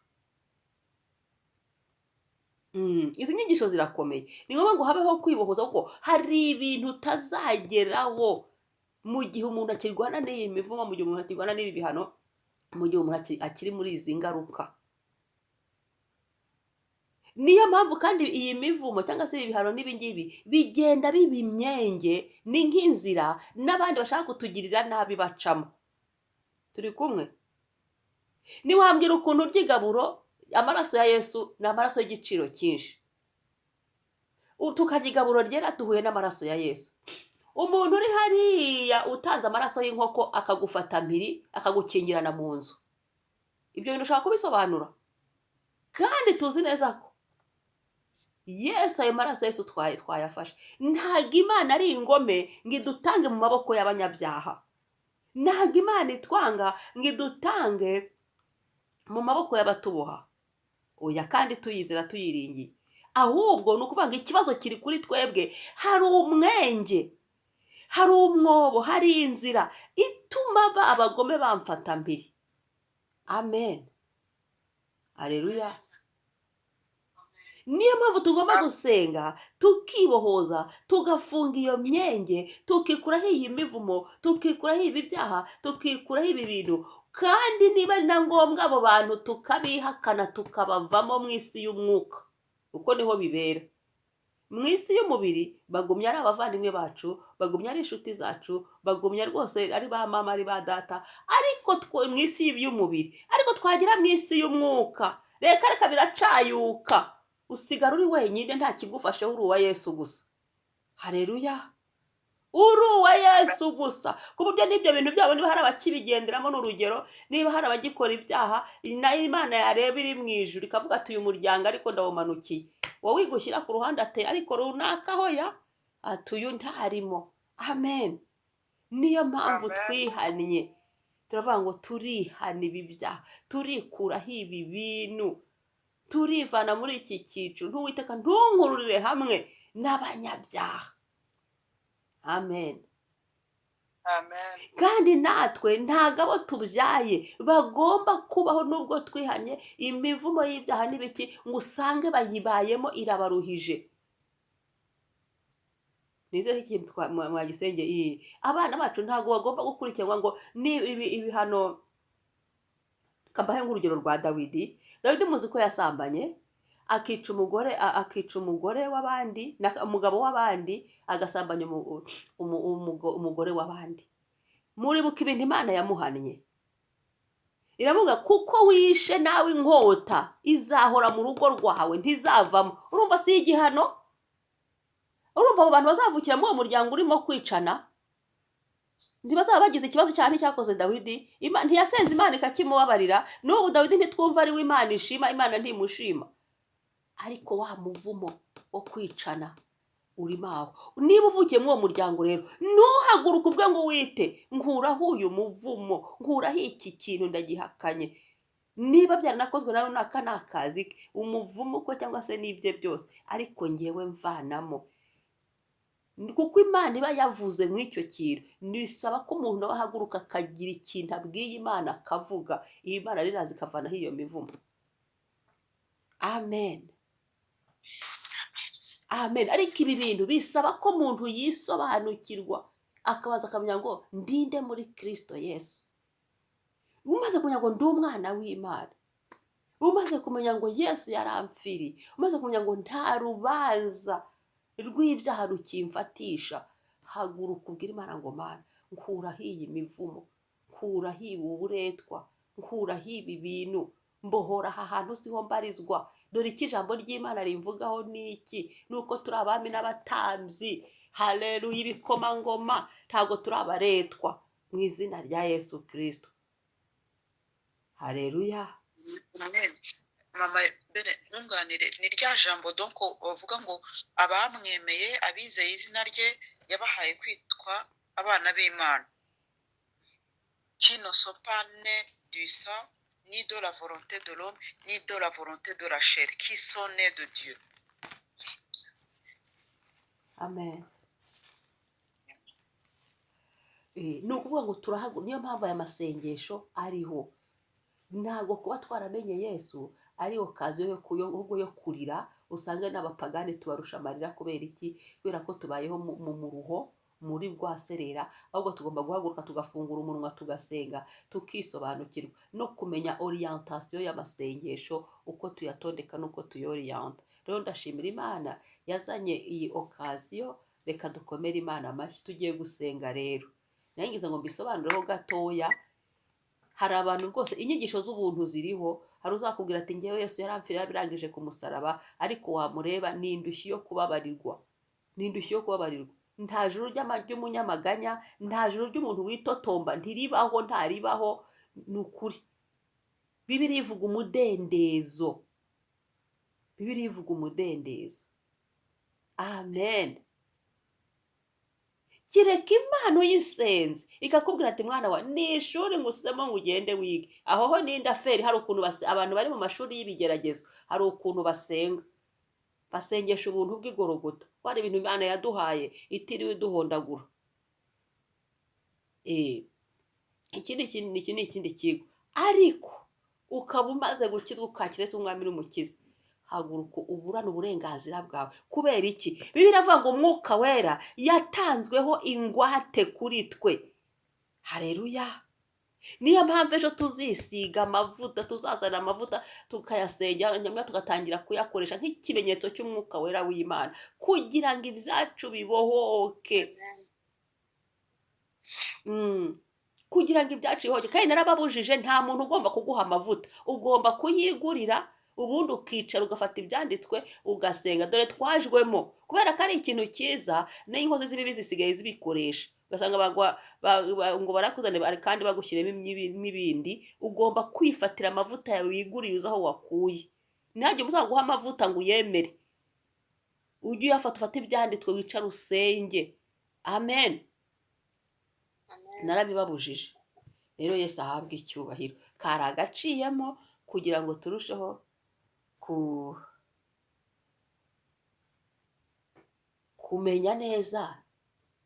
Izi nyigisho zirakomeye. Ni ngombwa ngo habeho kwibohoza, kuko hari ibintu utazageraho mu gihe umuntu akirwana n'iyi mivumo, mu gihe umuntu akirwana n'ibi bihano, mu gihe umuntu akiri muri izi ngaruka. Niyo mpamvu kandi iyi mivumo cyangwa se ibi bihano n'ibingibi bigenda biba imyenge, ni nk'inzira n'abandi bashaka kutugirira nabi bacamo. Turi kumwe? Niwambwira ukuntu urya igaburo, amaraso ya Yesu ni amaraso y'igiciro cyinshi. Tukarya igaburo ryera duhuye n'amaraso ya Yesu. Umuntu uri hariya utanze amaraso y'inkoko akagufata mpiri, akagukingirana mu nzu, ibyo bintu ushaka kubisobanura? Kandi tuzi neza ko Yesu, ayo maraso Yesu twayafashe. Ntago Imana ari ingome ngo idutange mu maboko y'abanyabyaha. Ntago Imana itwanga ngo idutange mu maboko y'abatuboha. Oya, kandi tuyizera tuyiringiye. Ahubwo ni ukuvuga ngo ikibazo kiri kuri twebwe. Hari umwenge, hari umwobo, hari inzira ituma abagome bamfata mbiri. Amen. Aleluya. Niyo mpamvu tugomba gusenga, tukibohoza, tugafunga iyo myenge, tukikuraho iyi mivumo, tukikuraho ibi byaha, tukikuraho ibi bintu. Kandi niba ari na ngombwa abo bantu tukabihakana, tukabavamo mu isi y'umwuka, uko niho bibera. Mu isi y'umubiri bagumya ari abavandimwe bacu, bagumya ari inshuti zacu, bagumya rwose ari ba mama, ari ba data, ariko mu isi y'umubiri. Ariko twagira mu isi y'umwuka, reka biracayuka, usigara uri wenyine, nta kigufasheho, uri uwa Yesu gusa. Haleluya. Uri uwa Yesu gusa. Ku buryo n'ibyo bintu byabo niba hari abakibigenderamo, n'urugero, niba hari abagikora ibyaha, nayo Imana yareba iri mu ijuru ikavuga ati uyu muryango ariko ndawumanukiye, wowe igushyira ku ruhande ate ariko runaka hoya ati uyu ntarimo. Amen. Niyo mpamvu twihannye, turavuga ngo turihana ibi byaha, turikuraho ibi bintu, turivana muri iki cyiciro. Ntuwiteka ntunkururire hamwe n'abanyabyaha. Amen. Amen. Kandi natwe ntago abo tubyaye bagomba kubaho nubwo twihanye imivumo y'ibyaha n'ibiki, ngo usange bayibayemo irabaruhije. Nizere ikintu mwagisenge abana bacu ntago bagomba gukurikiranwa ngo ni ibihano. Kambahe nk'urugero rwa Dawidi muzi ko yasambanye, akica umugore w'abandi, umugabo w'abandi, agasambanya umugore w'abandi. Muribuka ibintu Imana yamuhannye, iravuga kuko wishe nawe inkota izahora mu rugo rwawe ntizavamo. Urumva si igihano? Urumva abo bantu bazavukira muri uwo muryango urimo kwicana? ntibazaba bagize ikibazo cyane cyakoze Dawidi. Ntiyasenze Imana ikakimubabarira, n'ubu Dawidi ntitwumva ari we Imana ishima, Imana ntimushima. Ariko wa muvumo wo kwicana urimo aho. Niba uvukiye muri uwo muryango rero, ntuhaguruke uvuge ngo wite nkuraho uyu muvumo, nkuraho iki kintu ndagihakanye. Niba byaranakozwe na runaka ni akazi ke, umuvumo ko cyangwa se n'ibye byose, ariko ngewe mvanamo. Kuko Imana iba yavuze nk'icyo kintu, nisaba ko umuntu aba ahaguruka akagira ikintu abwiye Imana akavuga, iyi Imana riraza ikavanaho iyo mivumo. Amen. Amen. Ariko ibi bintu bisaba ko umuntu yisobanukirwa, akabanza akamenya ngo ndinde muri Kristo Yesu. Umaze kumenya ngo ndi umwana w'Imana, umaze kumenya ngo Yesu yaramfiriye, umaze kumenya ngo nta rubanza rw'ibyaha rukimfatisha, haguruka ubwire Imana ngo Mana, nkuraho iyi mivumo, nkuraho ibi uburetwa, nkuraho ibi bintu, mbohora aha hantu siho mbarizwa. Dore iki ijambo ry'Imana rimvugaho niki, nuko turi abami n'abatambyi, haleluya, ibikomangoma, ntabwo turi abaretwa, mu izina rya Yesu Kristo. Haleluya. Mama bene ntunganire, ni rya jambo donc bavuga ngo abamwemeye abizeye izina rye yabahaye kwitwa abana b'Imana, qui ne sont pas nés du sang ni de la volonté de l'homme ni de la volonté de la chair, qui sont nés de Dieu. Amen. Ni ukuvuga ngo turahagura, niyo mpamvu aya masengesho ariho. Ntabwo kuba twaramenye Yesu ari okaziyo yo kurira, usanga n'abapagani tubarusha amarira. Kubera iki? Kubera ko tubayeho mu muruho, muri rwaserera. Ahubwo tugomba guhaguruka tugafungura umunwa tugasenga, tukisobanukirwa no kumenya orientation y'amasengesho, uko tuyatondeka n'uko tuyoriyanta. Rero ndashimira Imana yazanye iyi okaziyo, reka dukomere Imana amashyi. Tugiye gusenga rero, nangize ngo mbisobanureho gatoya. Hari abantu rwose inyigisho z'ubuntu ziriho, hari uzakubwira ati ngewe Yesu yaramfiriye birangije ku musaraba, ariko wamureba ni indushyi yo kubabarirwa, ni indushyi yo kubabarirwa. Nta juru ry'umunyamaganya, nta juru ry'umuntu witotomba, ntiribaho, ntaribaho. Ni ukuri Bibiliya ivuga umudendezo, Bibiliya ivuga umudendezo. Amen. Kireka Imana uyisenze ikakubwira ati mwana wa ni ishuri ngusemo ngo ugende wige, aho ho ninda feri. Hari ukuntu abantu bari mu mashuri y'ibigeragezo, hari ukuntu basengesha ubuntu bw'igorogota, hari ibintu Imana yaduhaye itiriwe duhondagura. Iki ni ikindi kigo, ariko ukaba umaze gukizwa ukakira Yesu umwami n'umukiza, haguruka uburana uburenganzira bwawe. Kubera iki? Bibiliya iravuga ngo Umwuka Wera yatanzweho ingwate kuri twe. Haleluya. Niyo mpamvu ejo tuzisiga amavuta, tuzazana amavuta tukayasengera, nyamara tugatangira kuyakoresha nk'ikimenyetso cy'Umwuka Wera w'Imana, kugira ngo ibyacu bibohoke. Kugira ngo ibyacu bibohoke. Kandi narababujije, nta muntu ugomba kuguha amavuta, ugomba kuyigurira, ubundi ukicara ugafata ibyanditswe ugasenga. Dore twajwemo, kubera ko ari ikintu cyiza, n'inkozi z'ibibi zisigaye zibikoresha. Ugasanga ngo barakuzane kandi bagushyiremo n'ibindi. Ugomba kwifatira amavuta yawe wiguriye uzi aho wakuye. Ntihagire umuzaguha amavuta ngo uyemere, ujye uyafata, ufate ibyanditswe wicare usenge. Amen. Narabibabujije rero. Yesu ahabwe icyubahiro. Kari agaciyemo kugira ngo turusheho kumenya neza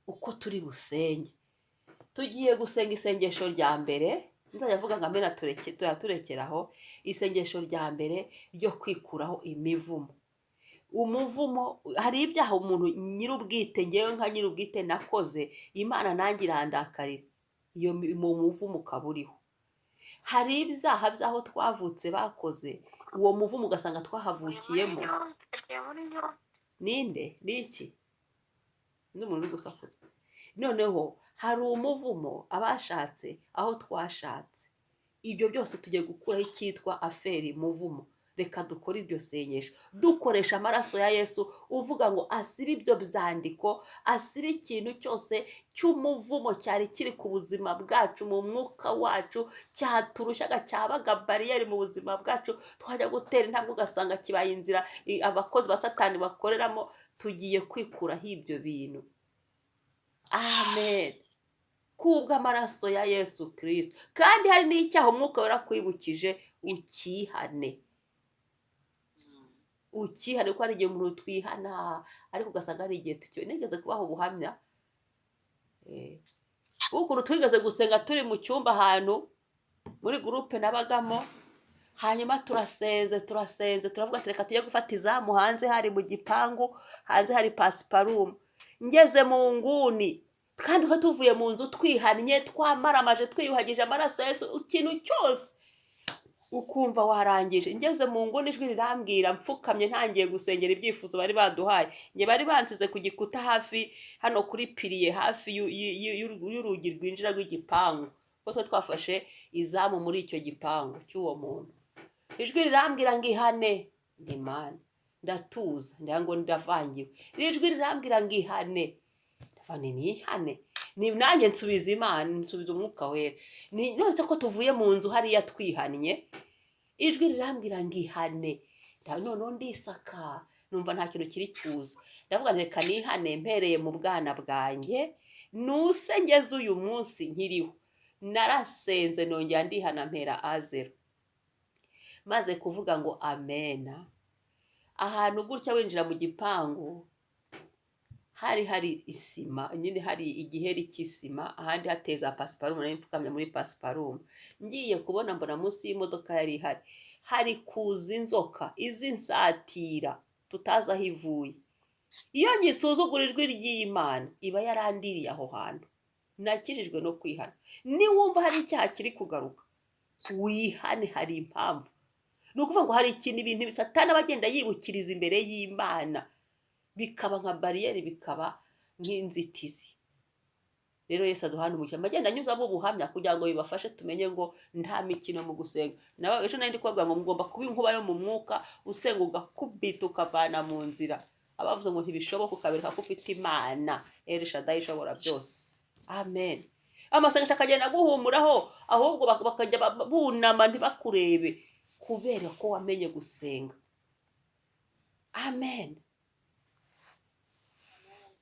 uko turi busenge. Tugiye gusenga isengesho rya mbere, nzajya avuga ngo amena turekeraho. Isengesho rya mbere ryo kwikuraho imivumo. Umuvumo, hari ibyaha umuntu nyir'ubwite, ngewe nka nyir'ubwite nakoze, Imana nanjye irandakarira, iyo mu muvumo ukaba uriho. Hari ibyaha by'aho twavutse bakoze, uwo muvumo ugasanga twahavukiyemo. Ninde? Niki? N'umuntu uri gusakuza. Noneho hari umuvumo abashatse aho twashatse. Ibyo byose tugiye gukuraho icyitwa aferi muvumo. reka dukore iryo sengesho dukoresha amaraso ya Yesu, uvuga ngo asibe ibyo byandiko, asibe ikintu cyose cy'umuvumo cyari kiri ku buzima bwacu, mu mwuka wacu, cyaturushaga, cyabaga bariyeri mu buzima bwacu, twajya gutera intambwe ugasanga kibaye inzira abakozi ba Satani bakoreramo. Tugiye kwikuraho ibyo bintu. Amen. Kubw'amaraso ya Yesu Kristo. Kandi hari n'icyaha umwuka wera kwibukije, ukihane. Ukihane, kuko hari igihe umuntu twihana ariko ugasanga hari igihe tukiwe. Nigeze kubaho ubuhamya ukuntu twigeze gusenga turi mu cyumba ahantu muri groupe nabagamo, hanyuma turasenze turavuga ati reka tujye gufata izamu hanze, hari mu gipangu, hanze hari pasiparumu. Ngeze mu nguni, kandi ko tuvuye mu nzu twihannye, twamaramaje, twiyuhagije amaraso ya Yesu, ikintu cyose ukumva warangije. Ngeze mu nguni ijwi rirambwira, mfukamye ntangiye gusengera ibyifuzo bari baduhaye. Nge bari bansize ku gikuta hafi hano kuri piliye, hafi y'urugi rwinjira rw'igipangu, kuko twe twafashe izamu muri icyo gipangu cy'uwo muntu. Ijwi rirambwira ngo ihane. Imana ndatuza, ngo ndavangiwe. Ijwi rirambwira ngo ihane. Ndavane nihane. Ni nanjye nsubiza Imana, nsubiza umwuka wera. Ni none ko tuvuye mu nzu hariya twihannye, ijwi rirambwira ngo ihane. Noneho ndisaka, numva nta kintu kiri kuza. Ndavuga reka nihane mpereye mu bwana bwanjye, nuse ngeze uyu munsi nkiriho. Narasenze nongera ndihana mpera azero. Maze kuvuga ngo amena, ahantu gutya winjira mu gipangu hari isima, nyine hari igiheri cy'isima, ahandi hateza pasiparumu, nari mfukamye muri pasiparumu. Ngiye kubona mbona munsi y'imodoka yari hari kuza inzoka izinsatira, tutazi aho ivuye. Iyo ngisuzugura ijwi ry'Imana, iba yarandiriye aho hantu. Nakijijwe no kwihana. Niwumva hari icyaha kiri kugaruka, wihane, hari impamvu. Ni ukuvuga ngo hari ikintu, ibintu Satani abagenda yibukiriza imbere y'Imana, bikaba nka bariyeri, bikaba nk'inzitizi. Rero Yesu aduhana umugisha. Magenda anyuzamo ubuhamya kugira ngo bibafashe tumenye ngo nta mikino mu gusenga. Nawe ejo nari kuvuga ngo mugomba kuba inkuba yo mu mwuka, usenga ugakubita ukavana mu nzira. Abavuze ngo ntibishoboka ukabereka ko ufite Imana El Shaddai ishobora byose. Amen. Amasengesho akagenda guhumuraho, ahubwo bakajya bunama ntibakurebe, kubera ko wamenye gusenga. Amen.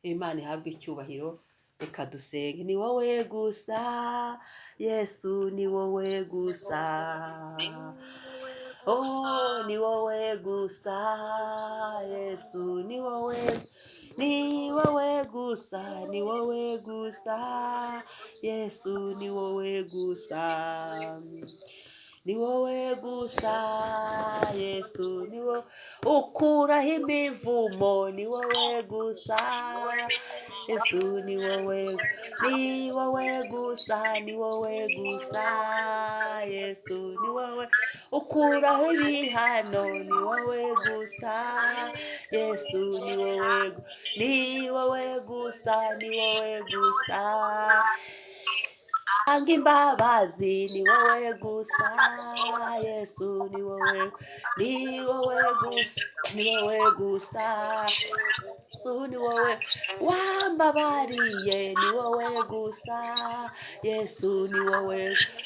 Imana ihabwe icyubahiro. Reka dusenge. Ni wowe gusa Yesu, ni wowe gusa. Oh, ni wowe gusa Yesu, ni wowe gusa, ni wowe gusa Yesu, ni wowe gusa. Ni wowe gusa Yesu, ni wowe ukuraho imivumo, ni wowe gusa Yesu, ni wowe gusa, ni wowe gusa Yesu, ni wowe ukuraho ibihano, ni wowe gusa Yesu, ni wowe gusa, ni wowe gusa. Anga imbabazi, ni wowe gusa Yesu, ni wowe gusa, ni wowe gusa Yesu, ni wowe wambabariye, ni wowe gusa Yesu,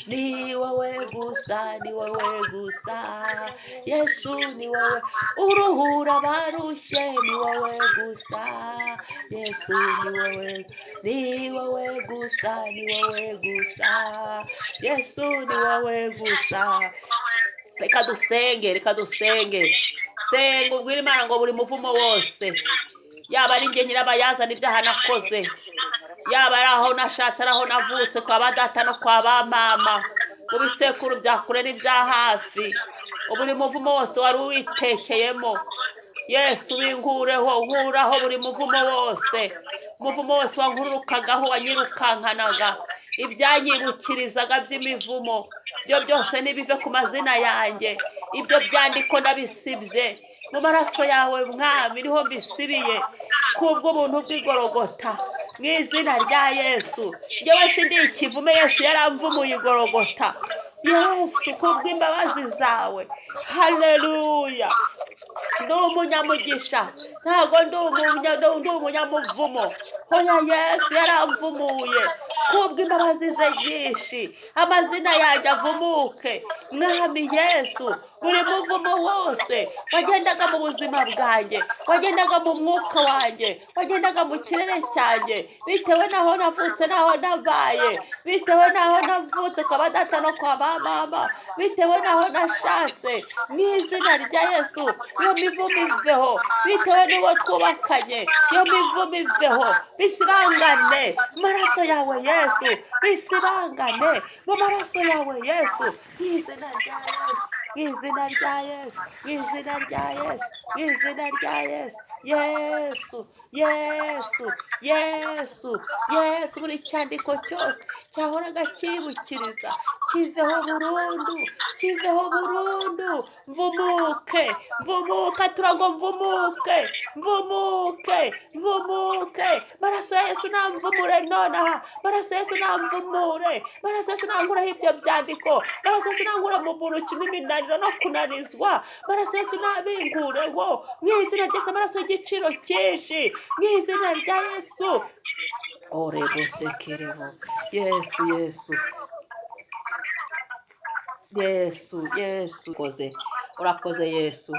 ni wowe gusa, ni wowe gusa Yesu, ni wowe uruhura abarushye, ni wowe gusa Yesu, ni wowe gusa, ni wowe gusa Yesu, ni wowe gusa. Reka dusenge. Senga ubwire Imana ngo buri muvumo wose, yaba ari njye nyirabayazana ibyaha nakoze, yaba ari aho nashatse, ari aho navutse, kwa ba data no kwa ba mama, mu bisekuru bya kure n'ibya hafi, buri muvumo wose wari uwitekeyemo, Yesu winkureho, nkuraho buri muvumo wose, umuvumo wose wankurukagaho, wanyirukankanaga, ibyanyibukirizaga by'imivumo, byo byose nibive ku mazina yanjye. Ibyo byandiko ndabisibye mu maraso yawe Mwami, niho mbisibiye kubwo buntu bw'igorogota, mu izina rya Yesu. Njyewe sindi ikivume, Yesu yaramvumuye igorogota. yesu kubw'imbabazi zawe. Haleluya, ndi umunyamugisha, ntabwo ndi umunyamuvumo. Hoya yesu yaramvumuye kubw'imbabazi ze nyinshi, amazina yanjye avumuke. Mwami yesu, buri muvumo wose wagendaga mu buzima bwanjye, wagendaga mu mwuka wanjye, wagendaga mu kirere cyanjye, bitewe n'aho navutse n'aho nabaye, bitewe n'aho navutse kwa data no kwa mama, bitewe n'aho nashatse, mu izina rya yesu iyo mivumo iveho. Bitewe n'uwo twubakanye, iyo mivumo iveho, bisibangane mu maraso yawe yesu, bisibangane mu maraso yawe yesu, mu izina rya yesu, mu izina rya yesu, mu izina rya yesu, mu izina rya yesu. Yesu, yesu, yesu, yesu, buri cyandiko cyose cyahoraga kibukiriza kiveho burundu, kiveho burundu. Mvumuke, mvumuka, turago mvumuke, mvumuke, mvumuke. Maraso ya yesu namvumure nonaha, maraso ya yesu namvumure, maraso ya yesu nanguraho ibyo byandiko, maraso ya yesu nangura mu buruki n'iminaniro no kunarizwa, maraso ya yesu nabingureho mu izina ry'Yesu, maraso y'igiciro cyinshi mu izina rya yesu. Orebosekereho yesu, yesu, yesu, yesu, koze urakoze yesu,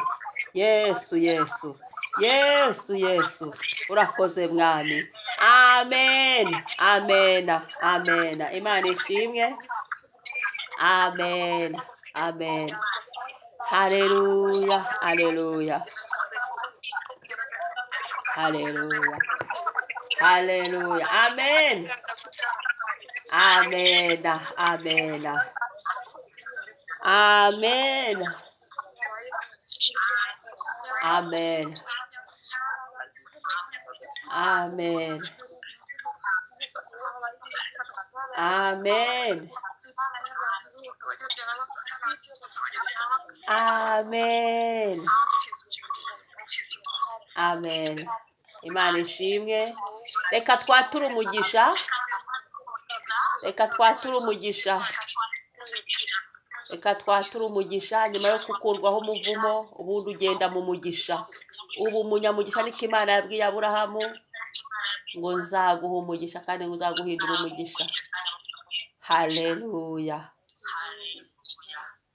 yesu, yesu, yesu, yesu, urakoze mwami. Amen, amen, amen. Imana ishimwe. Amen, amen. Haleluya, haleluya, haleluya, haleluya. Amen, amen, amen, amen, amen, amen, amen, amen, amen. Imana ishimwe. Reka twature umugisha, reka twature umugisha, reka twature umugisha. Nyuma yo gukurwaho umuvumo, ubundi ugenda mu mugisha. Ubu umunyamugisha niko Imana yabwiye Aburahamu ngo nzaguha umugisha kandi ngo nzaguhindura umugisha. Haleluya,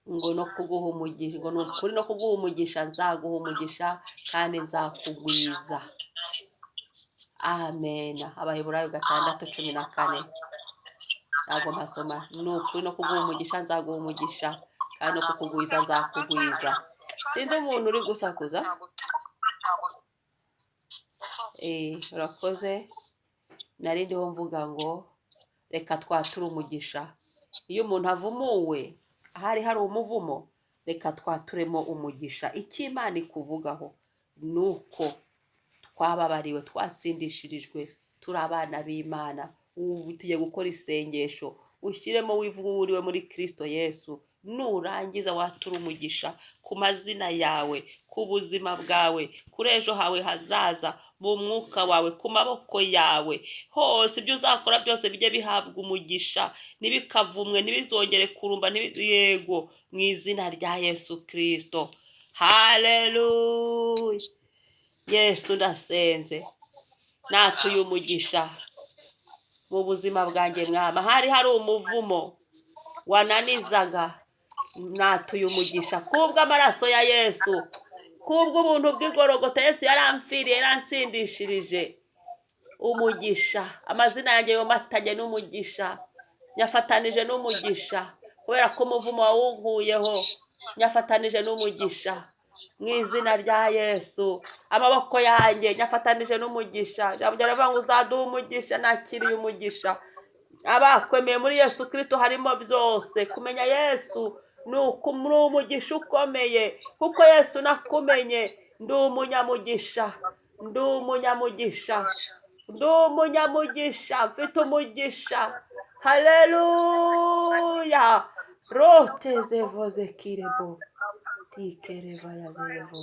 ngo no kuguha umugisha, ngo ni ukuri no kuguha umugisha, nzaguha umugisha kandi nzakugwiza. Amen. Abaheburayo 6:14. Ntabwo mpasoma. Ni ukuri no kuguha umugisha, nzaguha umugisha kandi no kukugwiza, nzakugwiza. Sinzi umuntu uri gusakuza. Urakoze. Nari ndiho mvuga ngo reka twature umugisha. Iyo umuntu avumuwe, hari umuvumo, reka twaturemo umugisha. Icyo Imana ikuvugaho nuko twababariwe, twatsindishirijwe, turi abana b'Imana. Ubu tugiye gukora isengesho, ushyiremo wivuriwe muri Kristo Yesu. Nurangiza watura umugisha ku mazina yawe, ku buzima bwawe, kuri ejo hawe hazaza, mu mwuka wawe, ku maboko yawe, hose ibyo uzakora byose bijye bihabwa umugisha, ntibikavumwe, ntibizongere kurumba, yego, mu izina rya Yesu Kristo. Haleluya. Yesu ndasenze, natuye umugisha mu buzima bwanjye mwama. Hari umuvumo wananizaga, natuye umugisha kubw'amaraso ya Yesu, kubw'ubuntu bw'igorogota. Yesu yaramfiriye, yaransindishirije umugisha. Amazina yanjye yomatanye n'umugisha, nyafatanije n'umugisha, kubera ko umuvumo wawunkuyeho, nyafatanije n'umugisha mu izina rya Yesu. Amaboko yanjye nyafatanije n'umugisha. Jambo ryaravuga ngo uzaduha umugisha, nakiriye umugisha. Abakwemeye muri Yesu Kristo harimo byose. Kumenya Yesu ni umugisha ukomeye, kuko Yesu nakumenye. Ndi umunyamugisha, ndi umunyamugisha, ndi umunyamugisha, mfite umugisha. Haleluya. Rotezevoze kirebo tikereva yazevo.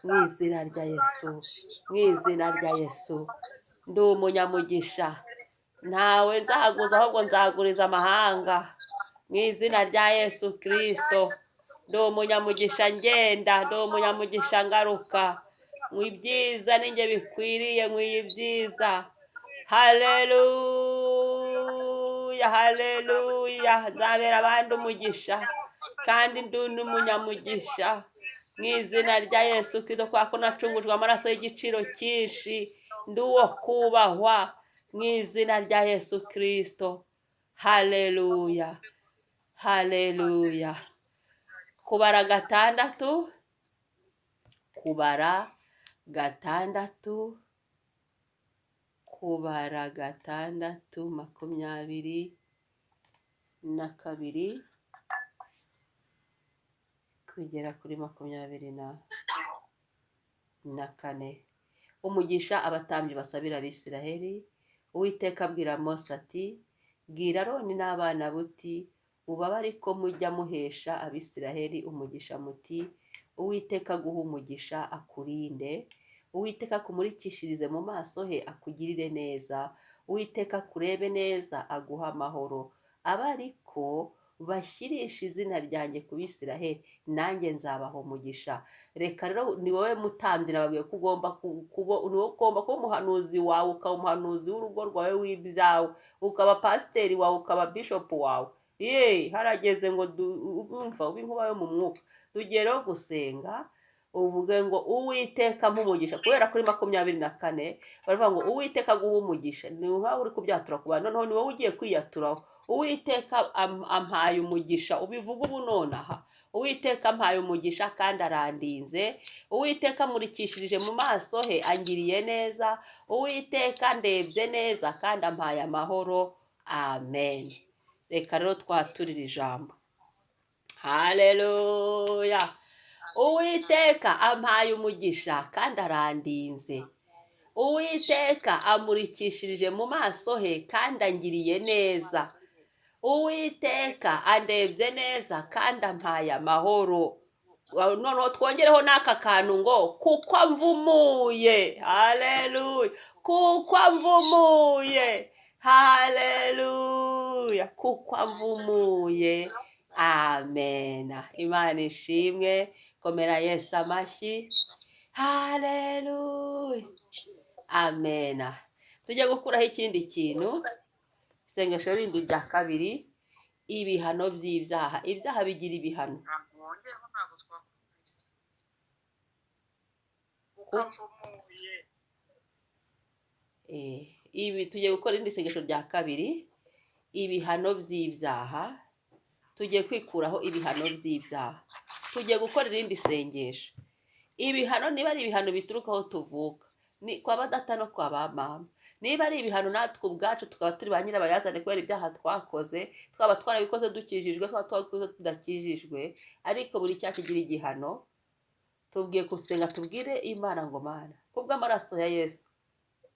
Mu izina rya Yesu, mu izina rya Yesu, ndi umunyamugisha. Ntawe nzaguza, ahubwo nzaguriza amahanga. mu izina rya Yesu Kristo. Ndi umunyamugisha ngenda, ndi umunyamugisha ngaruka. Ibyiza ninjye bikwiriye, nkwiye ibyiza. Haleluya, haleluya. Nzabera abandi umugisha kandi ndi n'umunyamugisha mu izina rya Yesu Kristo, kubera ko nacungujwe amaraso y'igiciro cyinshi. Ndi uwo kubahwa mu izina rya Yesu Kristo. Haleluya, haleluya. Kubara gatandatu, kubara gatandatu, kubara gatandatu, 22 kugera kuri 24. Umugisha abatambyi basabira Abisiraheli. Uwiteka abwira Mose ati, bwira Aroni n'abana buti, ubabare ko mujya muhesha Abisiraheli umugisha muti, Uwiteka aguha umugisha akurinde, Uwiteka akumurikishirize mu maso he akugirire neza, Uwiteka akurebe neza aguha amahoro, abe ariko bashyirisha izina ryanjye ku Bisiraheli, nanjye nzabaha umugisha. Reka rero ni wowe mutambyi nababwiye ko ugomba kuba umuhanuzi wawe, ukaba umuhanuzi w'urugo rwawe w'ibyawe, ukaba pasiteri wawe, ukaba bishopu wawe. Harageze ngo umva ube inkuba yo mu mwuka. Tugiye rero gusenga, uvuge ngo Uwiteka mpumugisha, kubera kuri 24 baravuga ngo Uwiteka aguha umugisha. Ni nkaho uri kubyatura ku bantu, noneho ni wowe ugiye kwiyaturaho. Uwiteka ampaye umugisha, ubivuga ubu nonaha. Uwiteka ampaye umugisha kandi arandinze, Uwiteka amurikishirije mu maso he angiriye neza, Uwiteka ndebye neza kandi ampaye amahoro. Amen. Reka rero twaturire ijambo. Haleluya. Uwiteka ampaye umugisha kandi arandinze, Uwiteka amurikishirije mu maso he kandi angiriye neza, Uwiteka andebye neza kandi ampaye amahoro. Noneho twongereho n'aka kantu ngo kuko mvumuye. Haleluya. Kuko mvumuye. Haleluya. Kuko mvumuye. Amen. Imana ishimwe. Komera Yesu amashyi. Haleluya. Amen. Tujye gukuraho ikindi kintu. Isengesho rindi rya kabiri, ibihano by'ibyaha. Ibyaha bigira ibihano. Ibi tugiye gukora irindi sengesho rya kabiri, ibihano by'ibyaha. Tugiye kwikuraho ibihano by'ibyaha. Tugiye gukora irindi sengesho. Ibihano niba ari ibihano bituruka aho tuvuka, ni kwa badata no kwa ba mama. Niba ari ibihano natwe ubwacu tukaba turi ba nyirabayazane kubera ibyaha twakoze, twaba twarabikoze dukijijwe, twaba twabikoze tudakijijwe, ariko buri cyaha kigira igihano. Tubwiye gusenga, tubwire Imana ngo Mana, kubw'amaraso ya Yesu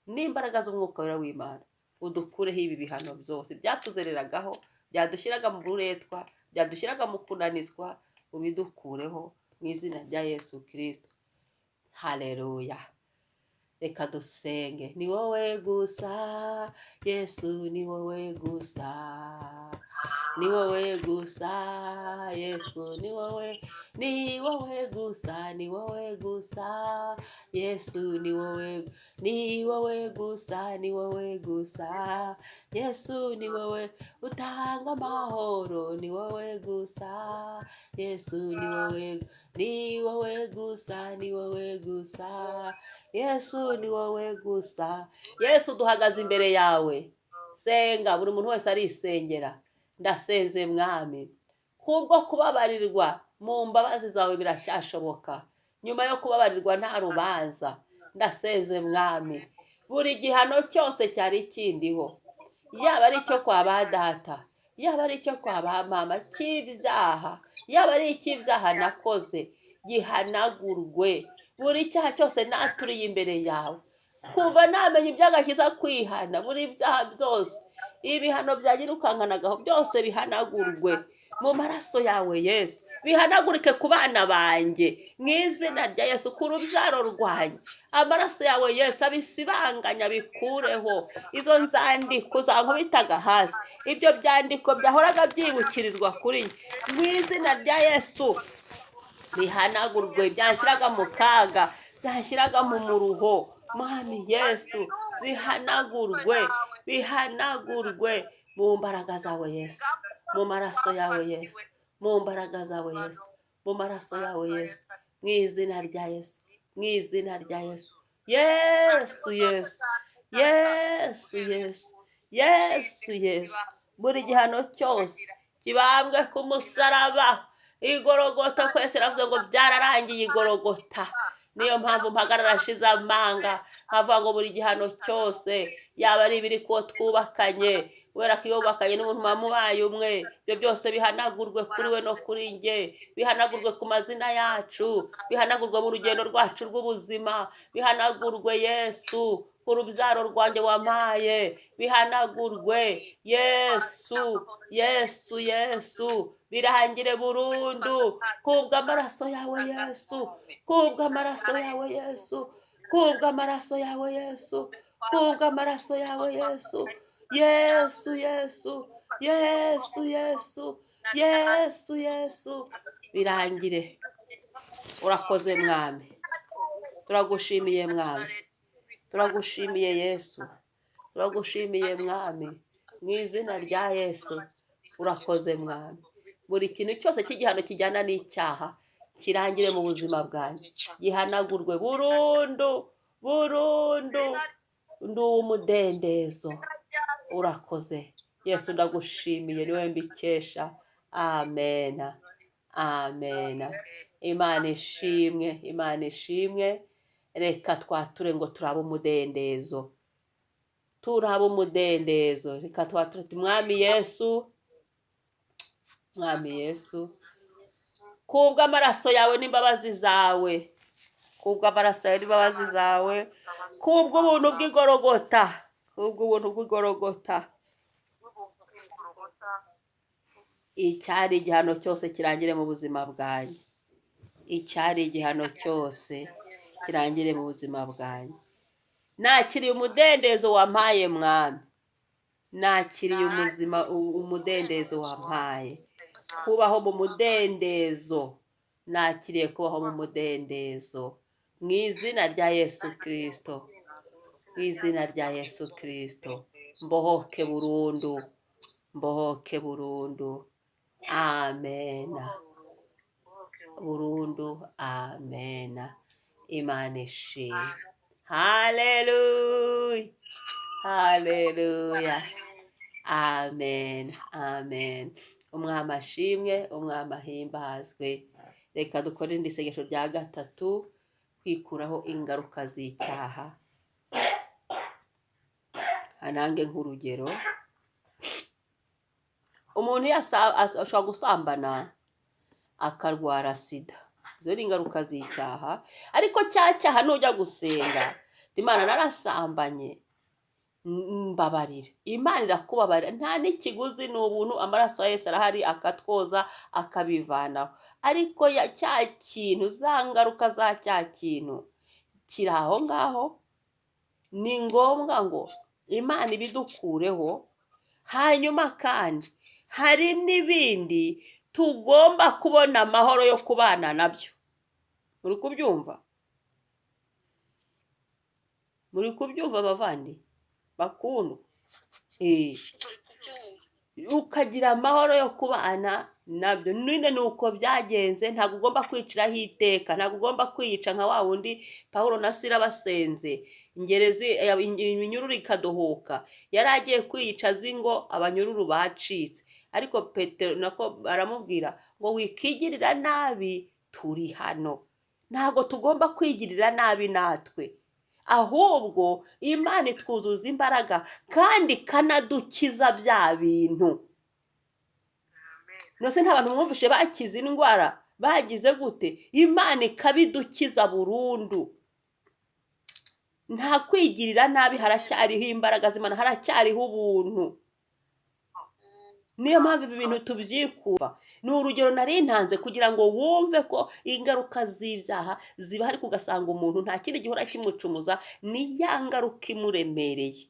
n'imbaraga z'umwuka wera w'Imana, udukureho ibi bihano byose byatuzereragaho, byadushyiraga mu buretwa, byadushyiraga mu kunanizwa, ubidukureho mu izina rya Yesu Kristo. Haleluya. Reka dusenge. Ni wowe gusa Yesu, ni wowe gusa, ni wowe gusa Yesu, ni wowe gusa, ni wowe gusa Yesu, ni wowe gusa, ni wowe gusa Yesu, ni wowe utanga amahoro, ni wowe gusa Yesu, ni wowe gusa, ni wowe gusa Yesu, ni wowe gusa. Yesu, duhagaze imbere yawe. Senga, buri muntu wese arisengera. Ndasenze Mwami, kubwo kubabarirwa mu mbabazi zawe biracyashoboka. Nyuma yo kubabarirwa nta rubanza. Ndasenze Mwami, buri gihano cyose cyari kindiho, yaba ari cyo kwa ba data, yaba ari cyo kwa ba mama, cy'ibyaha, yaba ari icy'ibyaha nakoze, gihanagurwe. Buri cyaha cyose naturiye imbere yawe, kuva namenye iby'agakiza kwihana, buri byaha byose, ibihano byanyirukankanagaho byose bihanagurwe mu maraso yawe Yesu. bihanagurike ku bana banjye mu izina rya Yesu, ku rubyaro rwanjye. Amaraso yawe Yesu abisibanganya, bikureho izo nzandiko zankubitaga hasi, ibyo byandiko byahoraga byibukirizwa kuri njye mu izina rya Yesu. Bihanagurwe, byanshyiraga mu kaga, byanshyiraga mu muruho, mwami Yesu, bihanagurwe, bihanagurwe mu mbaraga zawe Yesu, mu maraso yawe Yesu, mu mbaraga zawe Yesu, mu maraso yawe Yesu, mu izina rya Yesu, mu izina rya Yesu. Yesu, Yesu, Yesu, Yesu, Yesu, Yesu. Buri gihano cyose kibambwe ku musaraba igorogota, kwese ravuze ngo byararangiye igorogota. Niyo mpamvu mpagarara ashize amanga nkavuga ngo buri gihano cyose, yaba ari ibiri kuwo twubakanye, wera ko iyo wubakanye n'umuntu mubaye umwe, ibyo byose bihanagurwe kuri we no kuri njye, bihanagurwe ku mazina yacu, bihanagurwe mu rugendo rwacu rw'ubuzima, bihanagurwe Yesu ku rubyaro rwanjye wampaye, bihanagurwe Yesu, Yesu, Yesu, birangire burundu kubw'amaraso yawe Yesu, kubw'amaraso yawe Yesu, kubw'amaraso yawe Yesu, kubw'amaraso yawe Yesu, Yesu, Yesu, Yesu, Yesu, Yesu, Yesu, birangire. Urakoze mwami, turagushimiye mwami, turagushimiye Yesu, turagushimiye mwami, mu izina rya Yesu. Urakoze mwami. Buri kintu cyose cy'igihano kijyana n'icyaha kirangire mu buzima bwanjye, gihanagurwe burundu, burundu, ndi umudendezo. Urakoze Yesu, ndagushimiye, niwe mbikesha. Amen, amen. Imana ishimwe, Imana ishimwe. Reka twature ngo turabe umudendezo, turabe umudendezo. Reka twature tuti mwami Yesu, mwami Yesu, kubw'amaraso yawe n'imbabazi zawe, kubw'amaraso yawe n'imbabazi zawe, kubw'ubuntu bw'igorogota, kubw'ubuntu bw'igorogota, icyari igihano cyose kirangire mu buzima bwanjye, icyari igihano cyose kirangire mu buzima bwanjye. Nakiriye umudendezo wampaye mwami, nakiriye umudendezo wampaye, kubaho mu mudendezo, nakiriye kubaho mu mudendezo mu izina rya Yesu Kristo, mu izina rya Yesu Kristo. Mbohoke burundu, mbohoke burundu. Amen, burundu. Amen. Imana ishimwe. Haleluya, haleluya. Amen, amen. Umwami ashimwe, umwami ahimbazwe. Reka dukore indi sengesho rya gatatu, kwikuraho ingaruka z'icyaha. Anange nk'urugero, umuntu ashobora gusambana akarwara sida, izo ni ingaruka z'icyaha. Ariko cya cyaha nujya gusenga, Imana narasambanye, mbabarira, Imana irakubabarira, nta n'ikiguzi, ni ubuntu. Amaraso ya Yesu arahari akatwoza akabivanaho. Ariko ya cya kintu, za ngaruka za cya kintu kiri aho ngaho, ni ngombwa ngo Imana ibidukureho. Hanyuma kandi hari n'ibindi tugomba kubona amahoro yo kubana nabyo. Muri kubyumva? Muri kubyumva bavandi bakundwa? Ukagira amahoro yo kubana nabyo. None ni uko byagenze. Ntabwo ugomba kwiciraho iteka, ntabwo ugomba kwiyica nka wa wundi Pawulo na Sila basenze, iminyururu ikadohoka. Yari agiye kwiyica azi ngo abanyururu bacitse, ariko Petero nako aramubwira ngo wikigirira nabi, turi hano. Ntabwo tugomba kwigirira nabi natwe, ahubwo Imana itwuzuza imbaraga kandi ikanadukiza bya bintu. Nose nta bantu mwumvishe bakize indwara bagize gute? Imana ikabidukiza burundu. Nta kwigirira nabi, haracyariho imbaraga z'Imana, haracyariho ubuntu. niyo mpamvu ibi bintu tubyikuba. Ni urugero nari ntanze kugira ngo wumve ko ingaruka z'ibyaha ziba, ariko ugasanga umuntu nta kindi gihora kimucumuza, ni ya ngaruka imuremereye,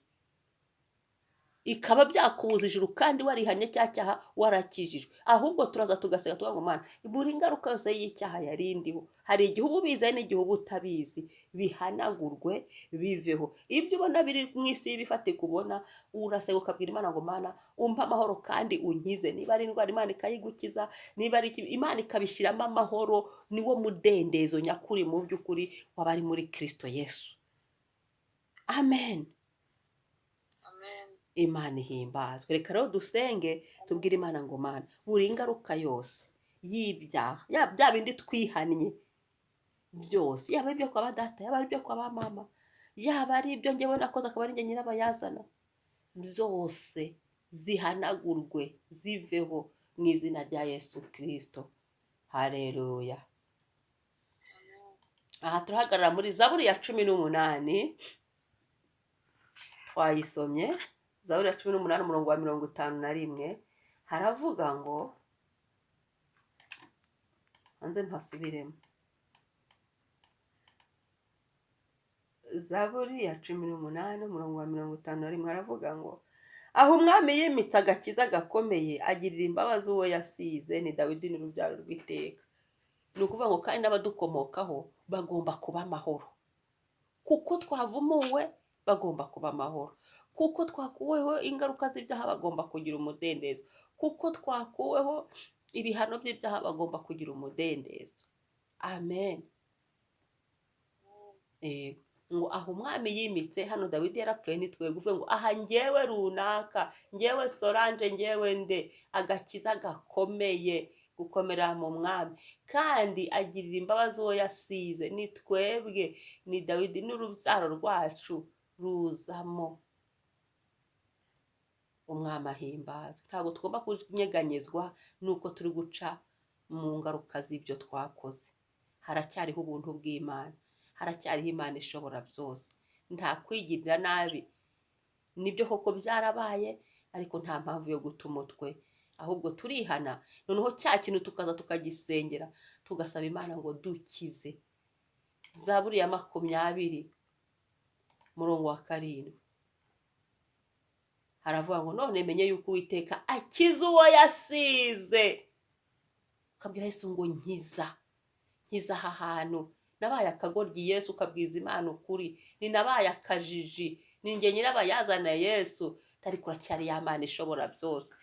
ikaba byakubuza ijuru kandi warihanye cya cyaha warakijijwe. Ahubwo turaza tugaseka tuvuga ngo Mana, buri ngaruka yose y'icyaha yarindiho, hari igihe uba ubizi n'igihe uba utabizi, bihanagurwe biveho. Ibyo ubona biri mu isi bifatika ubona, uraseka ukabwira Imana ngo Mana umpa amahoro kandi unkize. Niba ari indwara Imana ikayigukiza, niba ari Imana ikabishyiramo amahoro, niwo mudendezo nyakuri mu by'ukuri wabari muri Kristo Yesu. Amen. Amen. Imana ihimbazwe. Reka rero dusenge tubwire Imana ngo Mana, buri ngaruka yose y'ibyaha, bya bindi twihannye byose, yaba ibyo kwa data, yaba ibyo kwa mama, yaba ari ibyo ngewe nakoze akaba ari njye nyirabayazana, byose zihanagurwe ziveho mu izina rya Yesu Kristo. Haleluya. Aha turahagarara muri Zaburi ya 18, twayisomye. Zaburi ya 18 umurongo wa 51 haravuga ngo, hanze mpasubiremo. Zaburi ya 18 umurongo wa 51 haravuga ngo, aho umwami yimitse agakiza gakomeye, agirira imbabazi uwo yasize, ni Dawidi n'urubyaro rw'iteka. Ni ukuvuga ngo kandi n'abadukomokaho bagomba kuba amahoro, kuko twavumuwe bagomba kuba amahoro, kuko twakuweho ingaruka z'ibyaha bagomba kugira umudendezo, kuko twakuweho ibihano by'ibyaha bagomba kugira umudendezo. Amen. Ngo aho umwami yimitse, hano Dawidi yarapfuye nitwe guvuga ngo aha ngewe runaka, ngewe Solange, ngewe nde, agakiza gakomeye gukomera mu mwami, kandi agirira imbabazi uwo yasize, ni twebwe, ni Dawidi n'urubyaro rwacu ruzamo. Umwami ahimbazwe. Ntabwo tugomba kunyeganyezwa nuko turi guca mu ngaruka z'ibyo twakoze. Haracyariho ubuntu bw'Imana, haracyariho Imana ishobora byose, nta kwigirira nabi. Nibyo koko byarabaye, ariko nta mpamvu yo guta umutwe, ahubwo turihana, noneho cya kintu tukaza tukagisengera, tugasaba Imana ngo dukize. Zaburi ya 20 umurongo wa 7 haravuga ngo, none menye yuko Uwiteka akiza uwo yasize. Ukabwira Yesu ngo nkiza aha hantu nabaye akagoryi Yesu, ukabwiza Imana ukuri, ni nabaye akajiji, ni njye nyirabayazana Yesu, tari kuracyari ya Mana ishobora byose.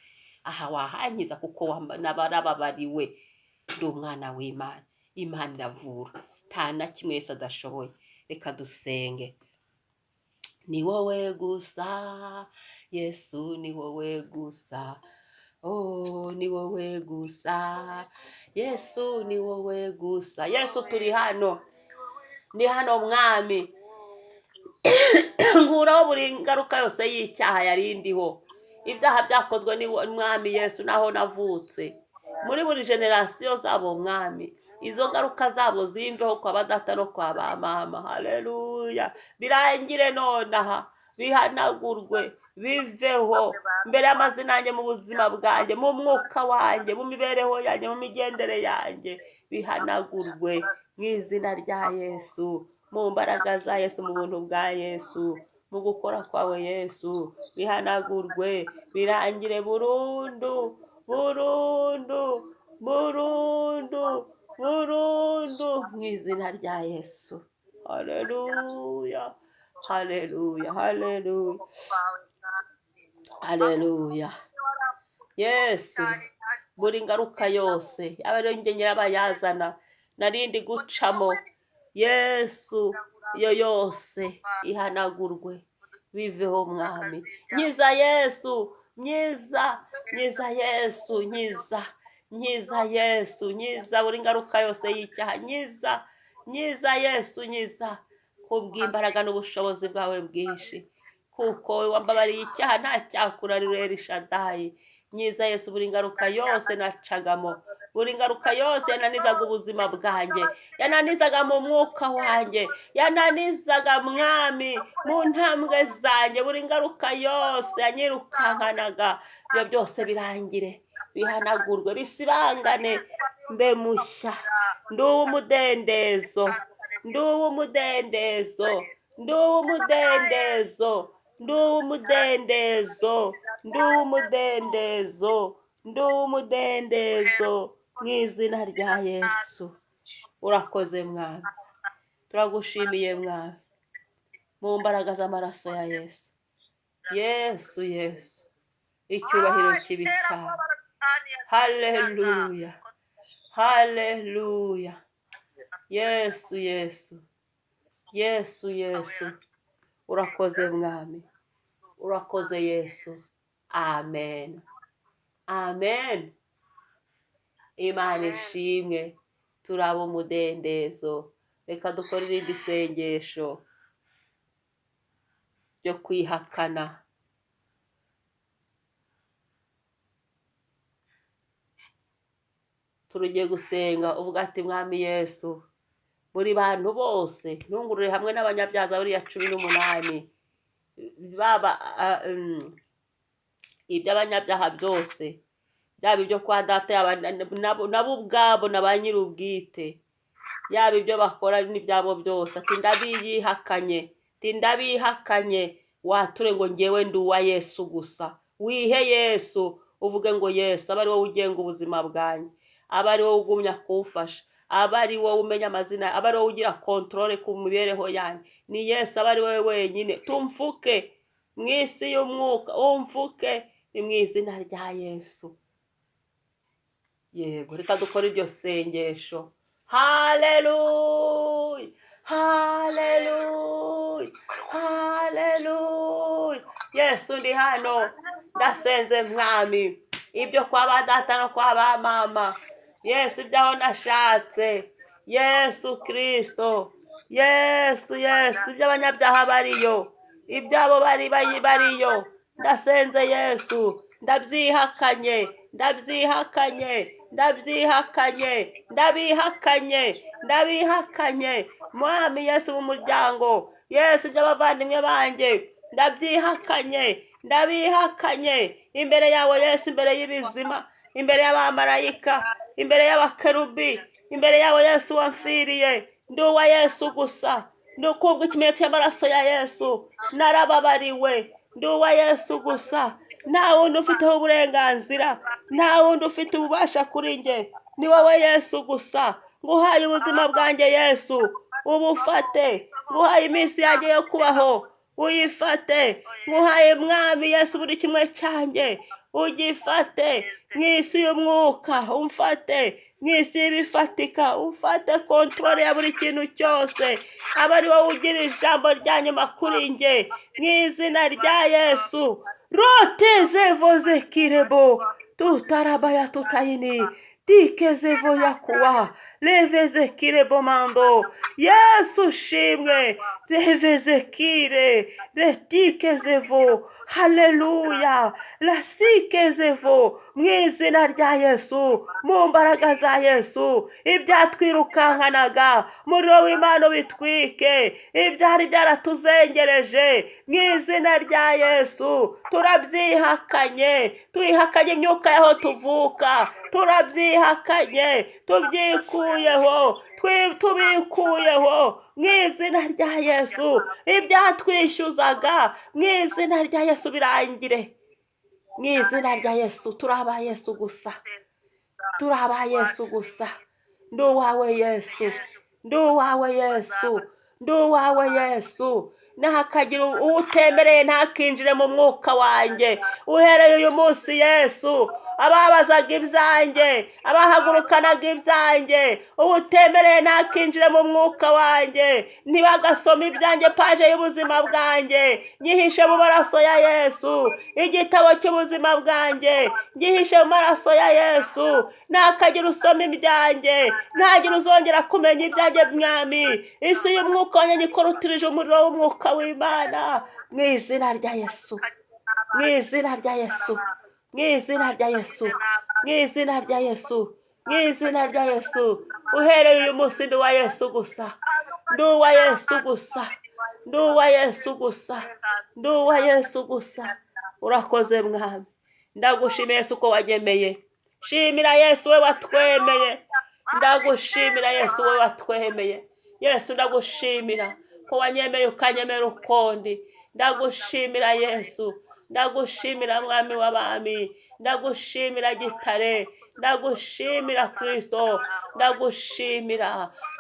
Aha wahankiza kuko nabarababariwe, ndi umwana w'Imana. Imana iravura, nta na kimwe Yesu adashoboye. Reka dusenge. Ni wowe gusa Yesu, ni wowe gusa, oh ni wowe gusa Yesu, ni wowe gusa. Yesu turi hano, ni hano mwami. Nkuraho buri ngaruka yose y'icyaha yarindiho. Ibyaha byakozwe ni mwami Yesu, naho navutse, muri buri generasiyo zabo mwami, izo ngaruka zabo zimveho kwa data no kwa mama. Haleluya. Birangire nonaha, bihanagurwe biveho mbere y'amazina yanjye, mu buzima bwanjye, mu mwuka wanjye, mu mibereho yanjye, mu migendere yanjye, bihanagurwe mu izina rya Yesu, mu mbaraga za Yesu, mu buntu bwa Yesu, mu gukora kwawe Yesu, bihanagurwe birangire burundu burundu burundu burundu mu izina rya Yesu. Haleluya, haleluya, haleluya, haleluya. Yesu, buri ngaruka yose, yaba ari njye nyirabayazana narindi gucamo, Yesu, iyo yose ihanagurwe biveho mwami. Nkiza Yesu, nkiza Yesu, nkiza Yesu, nkiza buri ngaruka yose y'icyaha, nkiza Yesu, nkiza kubw'imbaraga n'ubushobozi bwawe bwinshi, kuko wambabariye icyaha nta cyakunanira Elishadayi. Nkiza Yesu buri ngaruka yose nacagamo, buri ngaruka yose yananizaga ubuzima bwanjye, yananizaga mu mwuka wanjye, yananizaga mwami mu ntambwe zanjye, buri ngaruka yose yanyirukankanaga, ibyo byose birangire, bihanagurwe, bisibangane, mbe mushya, ndi uw'umudendezo, ndi uw'umudendezo, ndi uw'umudendezo, ndi uw'umudendezo, ndi uw'umudendezo, ndi uw'umudendezo, mu izina rya Yesu. Urakoze mwami, turagushimiye mwami, mu mbaraga z'amaraso ya Yesu. Yesu, Yesu, icyubahiro kibi cyawe. Haleluya, haleluya. Yesu, Yesu, Yesu, Yesu, urakoze mwami, urakoze Yesu. Amen, amen. Imana ishimwe, turaba umudendezo. Reka dukore irindi sengesho ryo kwihakana. Turugiye gusenga uvuga ati mwami Yesu, buri bantu bose ntungurure hamwe n'abanyabyaha buriya 18, baba iby'abanyabyaha byose, yaba ibyo kwa data, yaba nabo ubwabo na ba nyir'ubwite, yaba ibyo bakora n'ibyabo byose, ati ndabiyihakanye, ati ndabihakanye, wature ngo ngewe ndi uwa Yesu gusa. Wihe Yesu, uvuge ngo Yesu aba ari wowe ugenga ubuzima bwanjye, aba ari wowe ugumya kumfasha, aba ari wowe umenya amazina, aba ari wowe ugira kontrole ku mibereho yanjye. Ni Yesu, aba ari wowe wenyine. Tumfuke mu isi y'umwuka, umfuke, ni mu izina rya Yesu. Yego, reka dukore iryo sengesho. Haleluya, haleluya, haleluya. Yesu, ndi hano, ndasenze mwami, ibyo kwa ba data no kwa ba mama, Yesu, ibyaho nashatse, Yesu Kristo, Yesu, Yesu, iby'abanyabyaha bariyo, ibyabo bariyo, ndasenze Yesu, ndabyihakanye, ndabyihakanye, ndabyihakanye, ndabihakanye, ndabihakanye, mwami Yesu, mu muryango, Yesu, iby'abavandimwe banjye, ndabyihakanye, ndabihakanye, imbere yawe Yesu, imbere y'ibizima, imbere y'abamarayika, imbere y'abakerubi, imbere yawe Yesu wamfiriye, ndi uwa Yesu gusa, ndi ukubwa ikimenyetso cy'amaraso ya Yesu, narababariwe, ndi uwa Yesu gusa, nta wundi ufiteho uburenganzira, nta wundi ufite ububasha kuri njye, ni wowe Yesu gusa. Nguhaye ubuzima bwanjye Yesu, ubufate, nguhaye iminsi yanjye yo kubaho, uyifate, nguhaye mwami Yesu buri kimwe cyanjye, ugifate, mw'isi y'umwuka umfate, mw'isi y'ibifatika umfate, kontrole ya buri kintu cyose, aba ari wowe ugira ijambo rya nyuma kuri njye, mu izina rya Yesu. Roteze voze kirebo, tutarabaya tutayini, tikeze voya kuwa, leveze kirebo mando, Yesu shimwe, leveze kire, retikeze vo, haleluya, lasikeze vo, mu izina rya Yesu, mu mbaraga za Yesu, ibyatwirukankanaga, umuriro w'Imana bitwike, ibyari byaratuzengereje, mu izina rya Yesu, turabyihakanye, tuyihakanye imyuka yaho tuvuka, turabyihakanye, tubyikuyeho, tubikuyeho, mu izina rya Yesu, ibyatwishyuzaga, mu izina rya Yesu birangire, mu izina rya Yesu. Turaba Yesu gusa, turaba Yesu gusa, ndi uwawe Yesu, ndi uwawe Yesu, ndi uwawe Yesu. Ntihakagira utemereye ntakinjire mu mwuka wanjye, uhereye uyu munsi Yesu, ababazaga ibyanjye, abahagurukanaga ibyanjye, utemereye ntakinjire mu mwuka wanjye, ntibagasoma ibyanjye paje y'ubuzima bwanjye, nyihishe mu maraso ya Yesu, igitabo cy'ubuzima bwanjye ngihishe mu maraso ya Yesu, ntakagira usoma ibyanjye, ntagira uzongera kumenya ibyanjye mwami, isi y'umwuka wanjye nyikorutirije umuriro w'umwuka w'Imana, mu izina rya Yesu, mu izina rya Yesu, mu izina rya Yesu, mu izina rya Yesu. mu izina rya Yesu. Uhereye uyu munsi ndi uwa Yesu gusa, ndi uwa Yesu gusa, ndi uwa Yesu gusa, ndi uwa Yesu gusa. Urakoze mwami, ndagushimiye Yesu ko wanyemeye. Shimira Yesu we watwemeye, ndagushimira Yesu we watwemeye. Yesu ndagushimira ko wanyemeye ukanyemera ukundi. Ndagushimira Yesu, ndagushimira mwami w'abami, ndagushimira gitare, ndagushimira Kristo,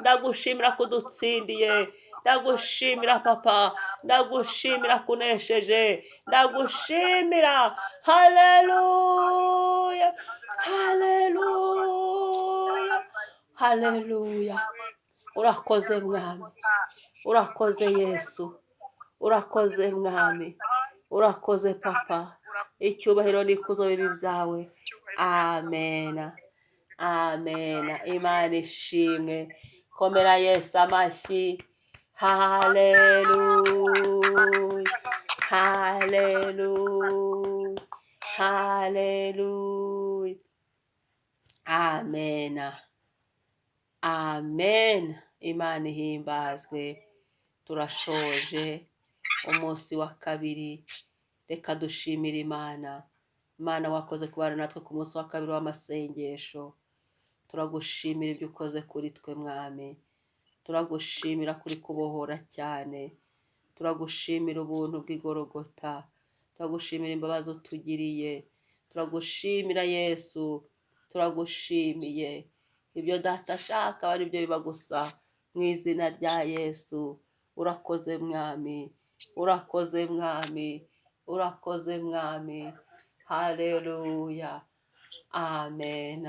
ndagushimira kudutsindiye, ndagushimira papa, ndagushimira kunesheje, ndagushimira. Haleluya, haleluya, haleluya. Urakoze mwami, urakoze Yesu, urakoze mwami, urakoze papa. Icyubahiro n'ikuzo bibi byawe. Amen, amen. Imana ishimwe. Komera Yesu amashyi. Haleluya, haleluya, haleluya. Amen, amen. Imana ihimbazwe. Turashoje umunsi wa kabiri. Reka dushimire Imana. Imana wakoze kubana natwe ku munsi wa kabiri w'amasengesho. Turagushimira ibyo ukoze kuri twe mwami. Turagushimira kuri kubohora cyane. Turagushimira ubuntu bw'igorogota. Turagushimira imbabazi utugiriye. Turagushimira Yesu. Turagushimiye. Ibyo data ashaka ari byo biba gusa. Mu izina rya Yesu. Urakoze mwami. Urakoze mwami. Urakoze mwami. Haleluya. Amen.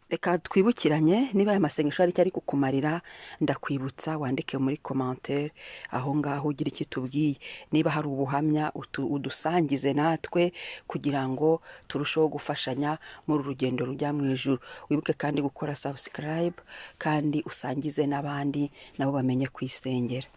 Reka twibukiranye niba aya masengesho ari icyo ari kukumarira, ndakwibutsa wandike muri commentaire aho ngaho ugira icyo tubwiye. Niba hari ubuhamya udusangize natwe kugira ngo turusheho gufashanya muri urugendo rujya mu ijuru. Wibuke kandi gukora subscribe kandi usangize n'abandi nabo bamenye kwisengera.